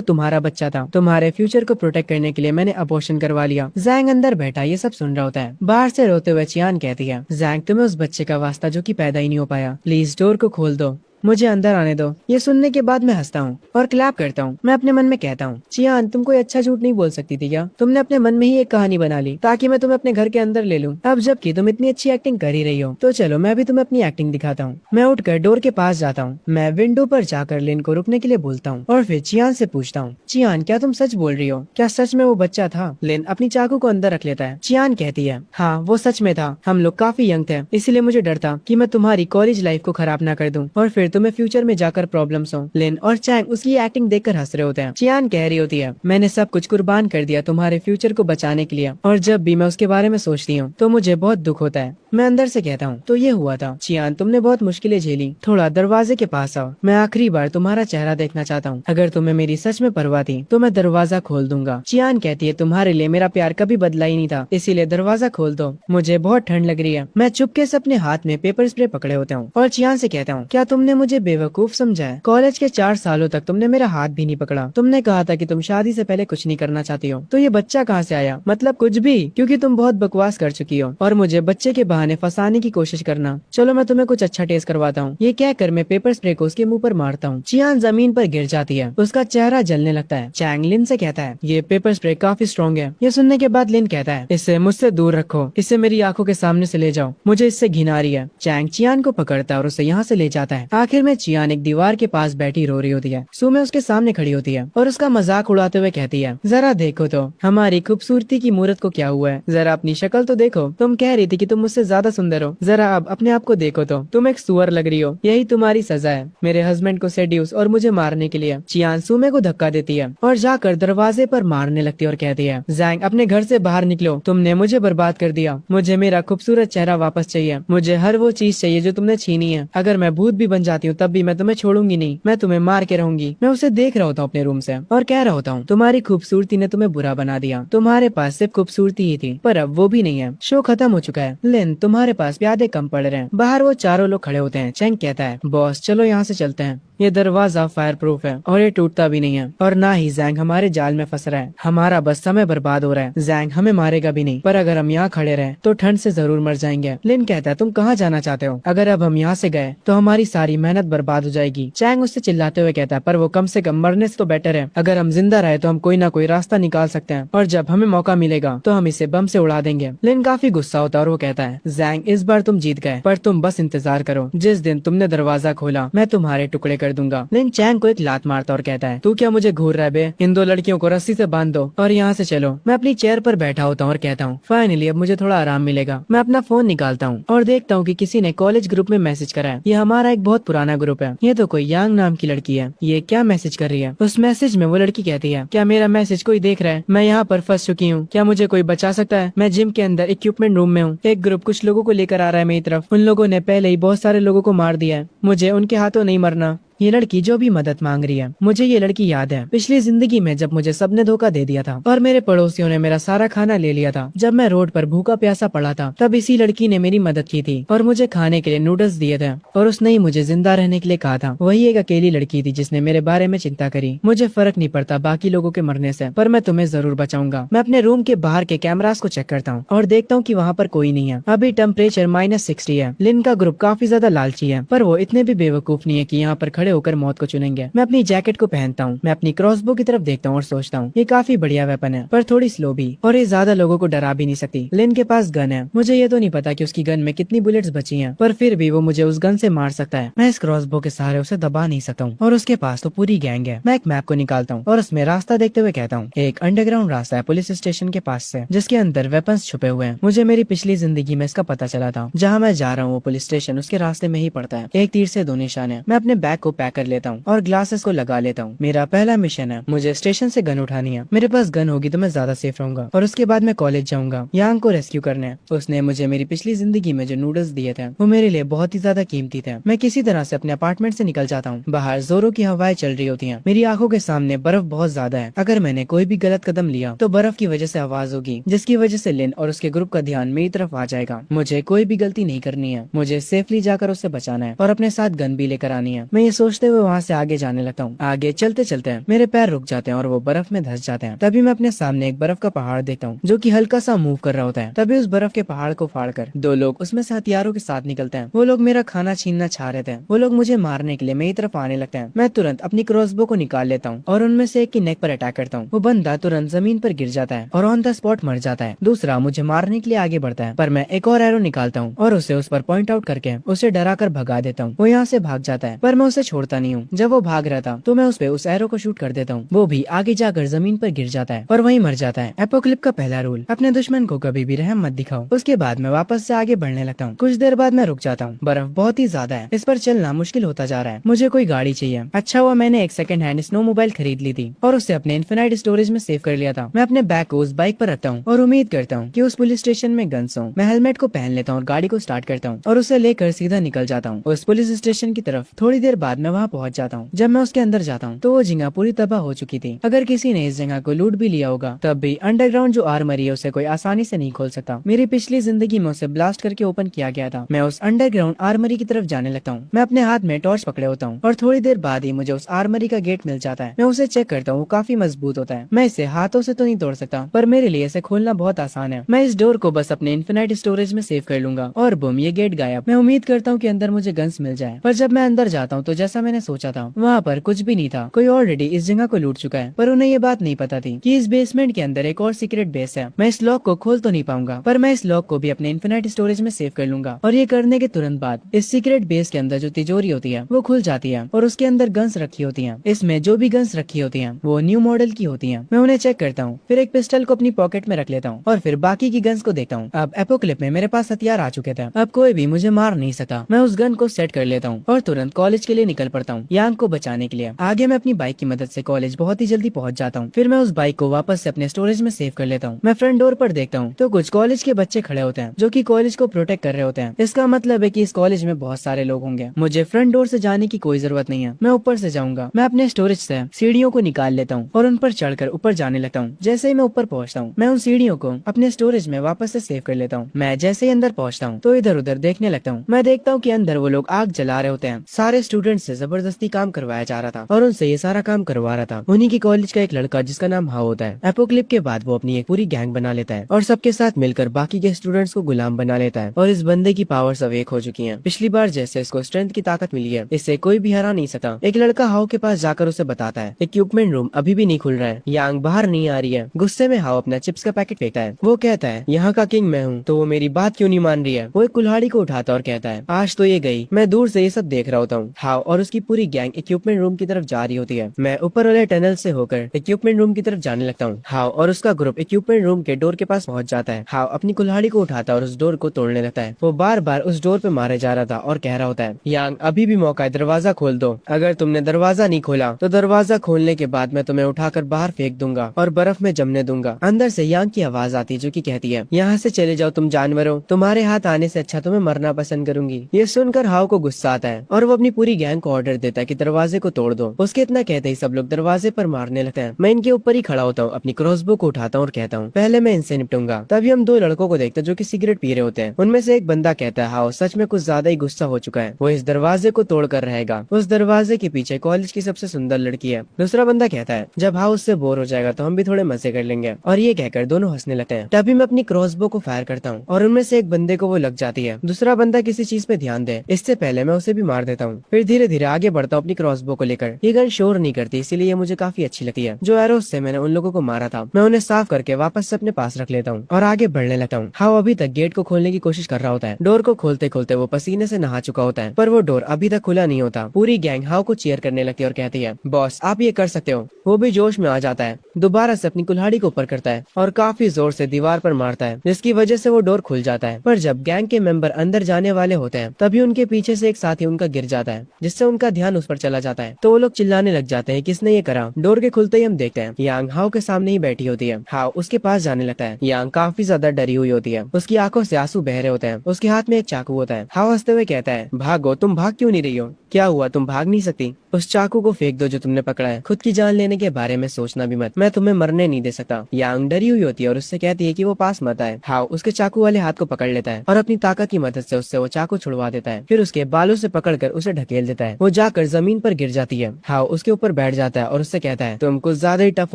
तुम्हारा बच्चा था। तुम्हारे फ्यूचर को प्रोटेक्ट करने के लिए मैंने अबॉर्शन करवा लिया। जैंग अंदर बैठा ये सब सुन रहा होता है। बाहर से रोते हुए चियान कहती है, जैंग तुम्हें उस बच्चे का वास्ता जो कि पैदा ही नहीं हो पाया, प्लीज डोर को खोल दो। मुझे अंदर आने दो। ये सुनने के बाद मैं हंसता हूँ और क्लैप करता हूँ। मैं अपने मन में कहता हूँ, चियान तुम कोई अच्छा झूठ नहीं बोल सकती थी क्या? तुमने अपने मन में ही एक कहानी बना ली ताकि मैं तुम्हें अपने घर के अंदर ले लूँ। अब जबकि तुम इतनी अच्छी एक्टिंग कर ही रही हो तो चलो मैं भी तुम्हें अपनी एक्टिंग दिखाता हूँ। मैं उठकर डोर के पास जाता हूँ। मैं विंडो पर जाकर लिन को रुकने के लिए बोलता हूँ और फिर चियान से पूछता हूँ, चियान क्या तुम सच बोल रही हो? क्या सच में वो बच्चा था? लिन अपनी चाकू को अंदर रख लेता है। चियान कहती है, हाँ वो सच में था। हम लोग काफी यंग थे, इसीलिए मुझे डर था कि मैं तुम्हारी कॉलेज लाइफ को खराब ना कर दूं और फिर तुम्हें फ्यूचर में जाकर प्रॉब्लम्स हो। लिन और चैंग उसकी एक्टिंग देखकर हंस रहे होते हैं। चियान कह रही होती है, मैंने सब कुछ कुर्बान कर दिया तुम्हारे फ्यूचर को बचाने के लिए और जब भी मैं उसके बारे में सोचती हूँ तो मुझे बहुत दुख होता है। मैं अंदर से कहता हूँ, तो ये हुआ था चियान, तुमने बहुत मुश्किलें झेली। थोड़ा दरवाजे के पास आओ, मैं आखिरी बार तुम्हारा चेहरा देखना चाहता हूँ। अगर तुम्हें मेरी सच में परवाह थी तो मैं दरवाजा खोल दूंगा। चियान कहती है, तुम्हारे लिए मेरा प्यार कभी बदला ही नहीं था, इसीलिए दरवाजा खोल दो। मुझे बहुत ठंड लग रही है। मैं चुपके से अपने हाथ में पेपर स्प्रे पकड़े होता हूँ और चियान से कहता हूँ, क्या तुमने मुझे बेवकूफ समझा है? कॉलेज के 4 सालों तक तुमने मेरा हाथ भी नहीं पकड़ा। तुमने कहा था कि तुम शादी से पहले कुछ नहीं करना चाहती हो, तो ये बच्चा कहाँ से आया? मतलब कुछ भी, क्योंकि तुम बहुत बकवास कर चुकी हो और मुझे बच्चे के बहाने फंसाने की कोशिश करना। चलो मैं तुम्हें कुछ अच्छा टेस्ट करवाता हूँ। ये कहकर मैं पेपर स्प्रे को उसके मुंह पर मारता हूँ। चियान जमीन पर गिर जाती है, उसका चेहरा जलने लगता है। चैंग लिन से कहता है, ये पेपर स्प्रे काफी स्ट्रॉन्ग है। ये सुनने के बाद लिन कहता है, इसे मुझसे दूर रखो, इसे मेरी आंखों के सामने से ले जाओ, मुझे इससे घिन आ रही है। चैंग चियान को पकड़ता है और उसे यहाँ से ले जाता है। आखिर में चियान एक दीवार के पास बैठी रो रही होती है। सुमे उसके सामने खड़ी होती है और उसका मजाक उड़ाते हुए कहती है, जरा देखो तो हमारी खूबसूरती की मूरत को क्या हुआ है, जरा अपनी शक्ल तो देखो। तुम कह रही थी कि तुम मुझसे ज्यादा सुंदर हो, जरा अब अपने आप को देखो तो तुम एक सुअर लग रही हो। यही तुम्हारी सजा है मेरे हस्बैंड को सेड्यूस और मुझे मारने के लिए। चियान सुमे को धक्का देती है और जाकर दरवाजे पर मारने लगती है और कहती है, जैंग अपने घर से बाहर निकलो, तुमने मुझे बर्बाद कर दिया। मुझे मेरा खूबसूरत चेहरा वापस चाहिए। मुझे हर वो चीज चाहिए जो तुमने छीनी है। अगर मैं भूत भी बन जाती हूँ तब भी मैं तुम्हें छोड़ूंगी नहीं, मैं तुम्हें मार के रहूंगी। मैं उसे देख रहा होता हूँ अपने रूम से और कह रहा होता हूँ, तुम्हारी खूबसूरती ने तुम्हें बुरा बना दिया। तुम्हारे पास सिर्फ खूबसूरती ही थी, पर अब वो भी नहीं है। शो खत्म हो चुका है। लिन तुम्हारे पास प्यादे कम पड़ रहे हैं। बाहर वो चारों लोग खड़े होते हैं। चैंग कहता है, बॉस चलो यहाँ से चलते हैं। ये दरवाजा फायर प्रूफ है और ये टूटता भी नहीं है और ना ही जैंग हमारे जाल में फंस रहा है। हमारा बस समय बर्बाद हो रहा है। जैंग हमें मारेगा भी नहीं, पर अगर हम यहाँ खड़े रहे तो ठंड से जरूर मर जाएंगे। लिन कहता है, तुम कहाँ जाना चाहते हो? अगर अब हम यहाँ से गए तो हमारी सारी मेहनत बर्बाद हो जाएगी। चैंग उससे चिल्लाते हुए कहता है, पर वो कम से कम मरने से तो बेटर है। अगर हम जिंदा रहे तो हम कोई ना कोई रास्ता निकाल सकते हैं और जब हमें मौका मिलेगा तो हम इसे बम से उड़ा देंगे। लिन काफी गुस्सा होता है और वो कहता है, जैंग इस बार तुम जीत गए, पर तुम बस इंतजार करो। जिस दिन तुमने दरवाजा खोला मैं तुम्हारे टुकड़े कर दूंगा। लिन चैंग को एक लात मारता और कहता है, तू क्या मुझे घूर रहा है बे? इन 2 लड़कियों को रस्सी से बांध दो और यहाँ से चलो। मैं अपनी चेयर पर बैठा होता हूँ और कहता हूँ, फाइनली अब मुझे थोड़ा आराम मिलेगा। मैं अपना फोन निकालता हूँ और देखता हूँ कि किसी ने कॉलेज ग्रुप में मैसेज करा है। ये हमारा एक बहुत पुराना ग्रुप है। ये तो कोई यांग नाम की लड़की है। ये क्या मैसेज कर रही है? उस मैसेज में वो लड़की कहती है, क्या मेरा मैसेज कोई देख रहा है? मैं यहाँ पर फंस चुकी हूँ, क्या मुझे कोई बचा सकता है? मैं जिम के अंदर इक्विपमेंट रूम में हूँ। एक ग्रुप कुछ लोगों को लेकर आ रहा है मेरी तरफ। उन लोगों ने पहले ही बहुत सारे लोगों को मार दिया है। मुझे उनके हाथों नहीं मरना। ये लड़की जो भी मदद मांग रही है, मुझे ये लड़की याद है पिछली जिंदगी में जब मुझे सबने धोखा दे दिया था और मेरे पड़ोसियों ने मेरा सारा खाना ले लिया था। जब मैं रोड पर भूखा प्यासा पड़ा था तब इसी लड़की ने मेरी मदद की थी और मुझे खाने के लिए नूडल्स दिए थे और उसने ही मुझे जिंदा रहने के लिए कहा था। वही एक अकेली लड़की थी जिसने मेरे बारे में चिंता करी। मुझे फर्क नहीं पड़ता बाकी लोगों के मरने से, पर मैं तुम्हें जरूर बचाऊंगा। मैं अपने रूम के बाहर के कैमरास को चेक करता हूँ और देखता हूँ कि वहाँ पर कोई नहीं है। अभी टेम्परेचर -60 है। लिन का ग्रुप काफी ज्यादा लालची है, पर वो इतने भी बेवकूफ नहीं है कि यहाँ पर खड़े होकर मौत को चुनेंगे। मैं अपनी जैकेट को पहनता हूँ। मैं अपनी क्रॉसबो की तरफ देखता हूँ और सोचता हूँ, ये काफी बढ़िया वेपन है, पर थोड़ी स्लो भी, और ये ज्यादा लोगों को डरा भी नहीं सकती। लिन के पास गन है। मुझे ये तो नहीं पता कि उसकी गन में कितनी बुलेट्स बची हैं, पर फिर भी वो मुझे उस गन से मार सकता है। मैं इस क्रॉसबो के सहारे उसे दबा नहीं सकता हूँ और उसके पास तो पूरी गैंग है। मैं एक मैप को निकालता हूँ और उसमें रास्ता देखते हुए कहता हूँ, एक अंडरग्राउंड रास्ता है पुलिस स्टेशन के पास से, जिसके अंदर वेपन्स छुपे हुए हैं। मुझे मेरी पिछली जिंदगी में इसका पता चला था। जहाँ मैं जा रहा हूँ वो पुलिस स्टेशन उसके रास्ते में ही पड़ता है। एक तीर से 2 निशान है। मैं अपने बैग को पैक कर लेता हूँ और ग्लासेस को लगा लेता हूँ। मेरा पहला मिशन है, मुझे स्टेशन से गन उठानी है। मेरे पास गन होगी तो मैं ज्यादा सेफ रहूंगा और उसके बाद मैं कॉलेज जाऊंगा यांग को रेस्क्यू करने। उसने मुझे मेरी पिछली जिंदगी में जो नूडल्स दिए थे वो मेरे लिए बहुत ही ज्यादा कीमती थे। मैं किसी तरह से अपने अपार्टमेंट से निकल जाता हूँ। बाहर जोरों की हवाएं चल रही होती हैं। मेरी आंखों के सामने बर्फ बहुत ज्यादा है। अगर मैंने कोई भी गलत कदम लिया तो बर्फ की वजह से आवाज होगी, जिसकी वजह से लिन और उसके ग्रुप का ध्यान मेरी तरफ आ जाएगा। मुझे कोई भी गलती नहीं करनी है। मुझे सेफली जाकर उसे बचाना है और अपने साथ गन भी लेकर आनी है। मैं ये सोचते हुए वहाँ से आगे जाने लगता हूँ। आगे चलते चलते मेरे पैर रुक जाते हैं और वो बर्फ में धंस जाते हैं। तभी मैं अपने सामने एक बर्फ का पहाड़ देखता हूँ जो कि हल्का सा मूव कर रहा होता है। तभी उस बर्फ के पहाड़ को फाड़कर दो लोग उसमें से हथियारों के साथ निकलते हैं। वो लोग मेरा खाना छीनना चाह रहे थे। वो लोग मुझे मारने के लिए मेरी तरफ आने लगते हैं। मैं तुरंत अपनी क्रॉसबो को निकाल लेता हूँ और उनमें से एक की नेक पर अटैक करता हूँ। वो बंदा तुरंत जमीन पर गिर जाता है और ऑन द स्पॉट मर जाता है। दूसरा मुझे मारने के लिए आगे बढ़ता है, पर मैं एक और एरो निकालता हूँ और उसे उस पर पॉइंट आउट करके उसे डरा कर भगा देता हूँ। वो यहाँ से भाग जाता है, पर मैं उसे छोड़ता नहीं हूँ। जब वो भाग रहा था तो मैं उस पे उस एरो को शूट कर देता हूँ। वो भी आगे जाकर जमीन पर गिर जाता है और वहीं मर जाता है। एपोक्लिप का पहला रूल, अपने दुश्मन को कभी भी रहम मत दिखाओ। उसके बाद मैं वापस से आगे बढ़ने लगता हूँ। कुछ देर बाद मैं रुक जाता हूँ। बर्फ बहुत ही ज्यादा है, इस पर चलना मुश्किल होता जा रहा है। मुझे कोई गाड़ी चाहिए। अच्छा हुआ मैंने एक सेकंड हैंड स्नो मोबाइल खरीद ली थी और उसे अपने इन्फिनाइट स्टोरेज में सेव कर लिया था। मैं अपने बैग को उस बाइक पर रखता हूँ और उम्मीद करता हूँ कि उस पुलिस स्टेशन में गन्स हो। मैं हेलमेट को पहन लेता हूँ और गाड़ी को स्टार्ट करता हूँ और उसे लेकर सीधा निकल जाता हूँ उस पुलिस स्टेशन की तरफ। थोड़ी देर बाद मैं वहाँ पहुँच जाता हूँ। जब मैं उसके अंदर जाता हूँ तो वो जगह पूरी तबाह हो चुकी थी। अगर किसी ने इस जगह को लूट भी लिया होगा तब भी अंडरग्राउंड जो आर्मरी है उसे कोई आसानी से नहीं खोल सकता। मेरी पिछली जिंदगी में उसे ब्लास्ट करके ओपन किया गया था। मैं उस अंडरग्राउंड आर्मरी की तरफ जाने लगता हूँ। मैं अपने हाथ में टॉर्च पकड़े होता हूँ और थोड़ी देर बाद ही मुझे उस आर्मरी का गेट मिल जाता है। मैं उसे चेक करता हूँ, काफी मजबूत होता है। मैं इसे हाथों से तो नहीं तोड़ सकता, पर मेरे लिए इसे खोलना बहुत आसान है। मैं इस डोर को बस अपने इन्फिनाइट स्टोरेज में सेव कर लूंगा और बूम, ये गेट गायब। मैं उम्मीद करता हूँ कि अंदर मुझे गन्स मिल जाए, पर जब मैं अंदर जाता हूँ तो जैसा मैंने सोचा था वहाँ पर कुछ भी नहीं था। कोई ऑलरेडी इस जगह को लूट चुका है, पर उन्हें ये बात नहीं पता थी कि इस बेसमेंट के अंदर एक और सीक्रेट बेस है। मैं इस लॉक को खोल तो नहीं पाऊंगा, पर मैं इस लॉक को भी अपने इन्फिनाइट स्टोरेज में सेव कर लूंगा और ये करने के तुरंत बाद इस सीक्रेट बेस के अंदर जो तिजोरी होती है वो खुल जाती है और उसके अंदर गन्स रखी होती है। इसमें जो भी गन्स रखी होती है वो न्यू मॉडल की होती है। मैं उन्हें चेक करता हूँ, फिर एक पिस्टल को अपनी पॉकेट में रख लेता हूँ और फिर बाकी की गन्स को देखता हूँ। अब एपोक्लिप में मेरे पास हथियार आ चुके थे, अब कोई भी मुझे मार नहीं सका। मैं उस गन को सेट कर लेता हूँ और तुरंत कॉलेज के लिए निकल पड़ता हूँ यांग को बचाने के लिए। आगे मैं अपनी बाइक की मदद से कॉलेज बहुत ही जल्दी पहुंच जाता हूँ। फिर मैं उस बाइक को वापस से अपने स्टोरेज में सेव कर लेता हूँ। मैं फ्रंट डोर पर देखता हूँ तो कुछ कॉलेज के बच्चे खड़े होते हैं जो कि कॉलेज को प्रोटेक्ट कर रहे होते हैं। इसका मतलब है कि इस कॉलेज में बहुत सारे लोग होंगे। मुझे फ्रंट डोर से जाने की कोई जरूरत नहीं है, मैं ऊपर से जाऊंगा। मैं अपने स्टोरेज से सीढ़ियों को निकाल लेता हूँ और उन पर चढ़कर ऊपर जाने लगता हूँ। जैसे ही मैं ऊपर पहुँचता हूँ मैं उन सीढ़ियों को अपने स्टोरेज में वापस से सेव कर लेता हूँ। मैं जैसे ही अंदर पहुँचता हूँ तो इधर उधर देखने लगता हूँ। मैं देखता हूँ कि अंदर वो लोग आग जला रहे होते हैं। सारे स्टूडेंट से जबरदस्ती काम करवाया जा रहा था और उनसे ये सारा काम करवा रहा था उन्हीं की कॉलेज का एक लड़का जिसका नाम हाओ होता है। एपोक्लिप के बाद वो अपनी एक पूरी गैंग बना लेता है और सबके साथ मिलकर बाकी के स्टूडेंट्स को गुलाम बना लेता है। और इस बंदे की पावर्स अब एक हो चुकी हैं। पिछली बार जैसे इसको स्ट्रेंथ की ताकत मिली है, इससे कोई भी हरा नहीं सकता। एक लड़का हाओ के पास जाकर उसे बताता है इक्विपमेंट रूम अभी भी नहीं खुल रहा है, यांग बाहर नहीं आ रही है। गुस्से में हाओ अपना चिप्स का पैकेट फेंकता है। वो कहता है यहाँ का किंग मैं हूँ, तो वो मेरी बात क्यों नहीं मान रही है। वो एक कुल्हाड़ी को उठाता और कहता है आज तो ये गई, मैं दूर से ये सब देख रहा होता हूँ। हाओ और उसकी पूरी गैंग इक्विपमेंट रूम की तरफ जा रही होती है। मैं ऊपर वाले टनल से होकर इक्विपमेंट रूम की तरफ जाने लगता हूँ। हाओ और उसका ग्रुप इक्विपमेंट रूम के डोर के पास पहुंच जाता है। हाओ अपनी कुल्हाड़ी को उठाता है और उस डोर को तोड़ने लगता है। वो बार बार उस डोर पे मारे जा रहा था और कह रहा होता है यांग अभी भी मौका है, दरवाजा खोल दो। अगर तुमने दरवाजा नहीं खोला तो दरवाजा खोलने के बाद मैं तुम्हें उठाकर बाहर फेंक दूंगा और बर्फ में जमने दूंगा। अंदर से यांग की आवाज आती है जो कि कहती है यहाँ से चले जाओ तुम जानवर हो, तुम्हारे हाथ आने से अच्छा तुम्हें मरना पसंद करूंगी। ये सुनकर हाओ को गुस्सा आता है और वो अपनी पूरी गैंग को ऑर्डर देता है कि दरवाजे को तोड़ दो। उसके इतना कहते ही सब लोग दरवाजे पर मारने लगते हैं। मैं इनके ऊपर ही खड़ा होता हूँ, अपनी क्रॉसबो को उठाता हूँ और कहता हूँ पहले मैं इनसे निपटूंगा। तभी हम दो लड़कों को देखते हैं जो कि सिगरेट पी रहे होते हैं। उनमें से एक बंदा कहता है हाओ सच में कुछ ज्यादा ही गुस्सा हो चुका है, वो इस दरवाजे को तोड़ कर रहेगा। उस दरवाजे के पीछे कॉलेज की सबसे सुंदर लड़की है। दूसरा बंदा कहता है जब हाओ उससे बोर हो जाएगा तो हम भी थोड़े मजे कर लेंगे। और ये कहकर दोनों हंसने लगते हैं। तभी मैं अपनी क्रॉसबो को फायर करता हूँ और उनमें से एक बंदे को वो लग जाती है। दूसरा बंदा किसी चीज पे ध्यान दे, इससे पहले मैं उसे भी मार देता हूँ। फिर धीरे धीरे आगे बढ़ता हूँ अपनी क्रॉसबो को लेकर। ये गन शोर नहीं करती इसीलिए ये मुझे काफी अच्छी लगती है। जो एरोस से मैंने उन लोगों को मारा था मैं उन्हें साफ करके वापस से अपने पास रख लेता हूँ और आगे बढ़ने लगता हूँ। हाओ अभी तक गेट को खोलने की कोशिश कर रहा होता है। डोर को खोलते खोलते वो पसीने से नहा चुका होता है, पर वो डोर अभी तक खुला नहीं होता। पूरी गैंग हाओ को चीयर करने लगती है और कहती है बॉस आप ये कर सकते हो। वो भी जोश में आ जाता है, दोबारा से अपनी कुल्हाड़ी को ऊपर करता है और काफी जोर से दीवार पर मारता है जिसकी वजह से वो डोर खुल जाता है। पर जब गैंग के मेंबर अंदर जाने वाले होते हैं तभी उनके पीछे से एक साथी उनका गिर जाता है जिससे उनका ध्यान उस पर चला जाता है। तो वो लोग चिल्लाने लग जाते हैं किसने ये करा। डोर के खुलते ही हम देखते हैं यांग हाओ के सामने ही बैठी होती है। हाओ उसके पास जाने लगता है। यांग काफी ज्यादा डरी हुई होती है, उसकी आंखों से आंसू बह रहे होते हैं। उसके हाथ में एक चाकू होता है। हाओ हंसते हुए कहता है भागो, तुम भाग क्यों नहीं रही हो, क्या हुआ तुम भाग नहीं सकती। उस चाकू को फेंक दो जो तुमने पकड़ा है, खुद की जान लेने के बारे में सोचना भी मत, मैं तुम्हें मरने नहीं दे सकता। यांग डरी हुई होती है और उससे कहती है कि वो पास मत आए। हाओ उसके चाकू वाले हाथ को पकड़ लेता है और अपनी ताकत की मदद से उससे वो चाकू छुड़वा देता है। फिर उसके बालों से पकड़कर उसे ढकेल देता है। है। वो जाकर जमीन पर गिर जाती है। हाउ उसके ऊपर बैठ जाता है और उससे कहता है, तुम कुछ ज्यादा ही टफ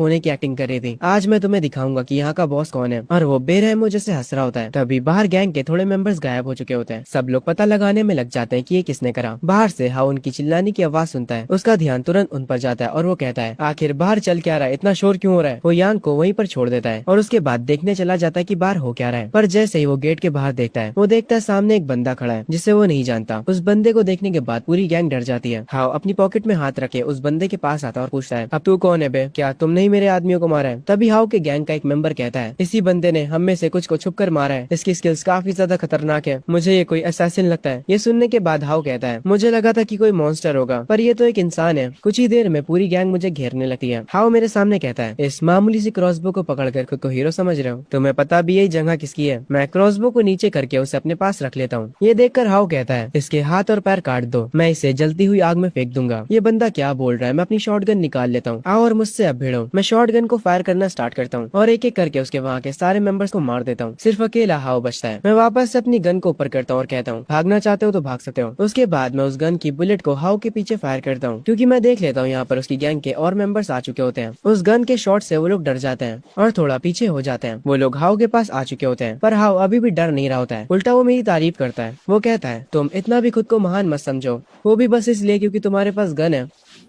होने की एक्टिंग कर रही थी, आज मैं तुम्हें दिखाऊंगा कि यहाँ का बॉस कौन है। और वो बेरहम जैसे हंस रहा होता है। तभी बाहर गैंग के थोड़े मेंबर्स गायब हो चुके होते हैं। सब लोग पता लगाने में लग जाते हैं कि ये किसने करा। बाहर से हाउ उनकी चिल्लाने की आवाज सुनता है। उसका ध्यान तुरंत उन पर जाता है और वो कहता है, आखिर बाहर चल क्या रहा है, इतना शोर क्यों हो रहा है। वो यांग को वहीं पर छोड़ देता है और उसके बाद देखने चला जाता है कि बाहर हो क्या रहा है। पर जैसे ही वो गेट के बाहर देखता है, वो देखता है सामने एक बंदा खड़ा है जिसे वो नहीं जानता। उस बंदे को देखने के बाद पूरी गैंग डर जाती है। हाउ अपनी पॉकेट में हाथ रखे उस बंदे के पास आता है और पूछता है, अब तू कौन है बे, क्या तुमने ही मेरे आदमियों को मारा है। तभी हाउ के गैंग का एक मेंबर कहता है, इसी बंदे ने हम में से कुछ को छुप कर मारा है, इसकी स्किल्स काफी ज्यादा खतरनाक है, मुझे ये कोई असैसिन लगता है। ये सुनने के बाद हाउ कहता है, मुझे लगा था कि कोई मॉन्स्टर होगा, पर ये तो एक इंसान है। कुछ ही देर में पूरी गैंग मुझे घेरने लगती है। हाउ मेरे सामने कहता है, इस मामूली सी क्रॉसबो को पकड़कर खुद को हीरो समझ रहे हो, तुम्हें पता भी यही जगह किसकी है। मैं क्रॉसबो को नीचे करके उसे अपने पास रख लेता हूँ। ये देखकर हाउ कहता है, इसके हाथ और पैर काट दो, मैं इसे जलती हुई आग में फेंक दूंगा। ये बंदा क्या बोल रहा है। मैं अपनी शॉटगन निकाल लेता हूँ। आओ और मुझसे अब भिड़ो। मैं शॉटगन को फायर करना स्टार्ट करता हूँ और एक एक करके उसके वहाँ के सारे मेंबर्स को मार देता हूँ। सिर्फ अकेला हाउ बचता है। मैं वापस से अपनी गन को ऊपर करता हूँ और कहता हूँ, भागना चाहते हो तो भाग सकते हो। उसके बाद मैं उस गन की बुलेट को हाउ के पीछे फायर करता हूँ, क्योंकि मैं देख लेता हूँ यहाँ पर उसकी गैंग के और मेंबर्स आ चुके होते हैं। उस गन के शॉट से वो लोग डर जाते हैं और थोड़ा पीछे हो जाते हैं। वो लोग हाउ के पास आ चुके होते हैं, पर हाउ अभी भी डर नहीं रहा होता है। उल्टा वो मेरी तारीफ करता है। वो कहता है, तुम इतना भी खुद को महान मत समझो, वो भी बस इसलिए क्योंकि तुम्हारे पास गन है।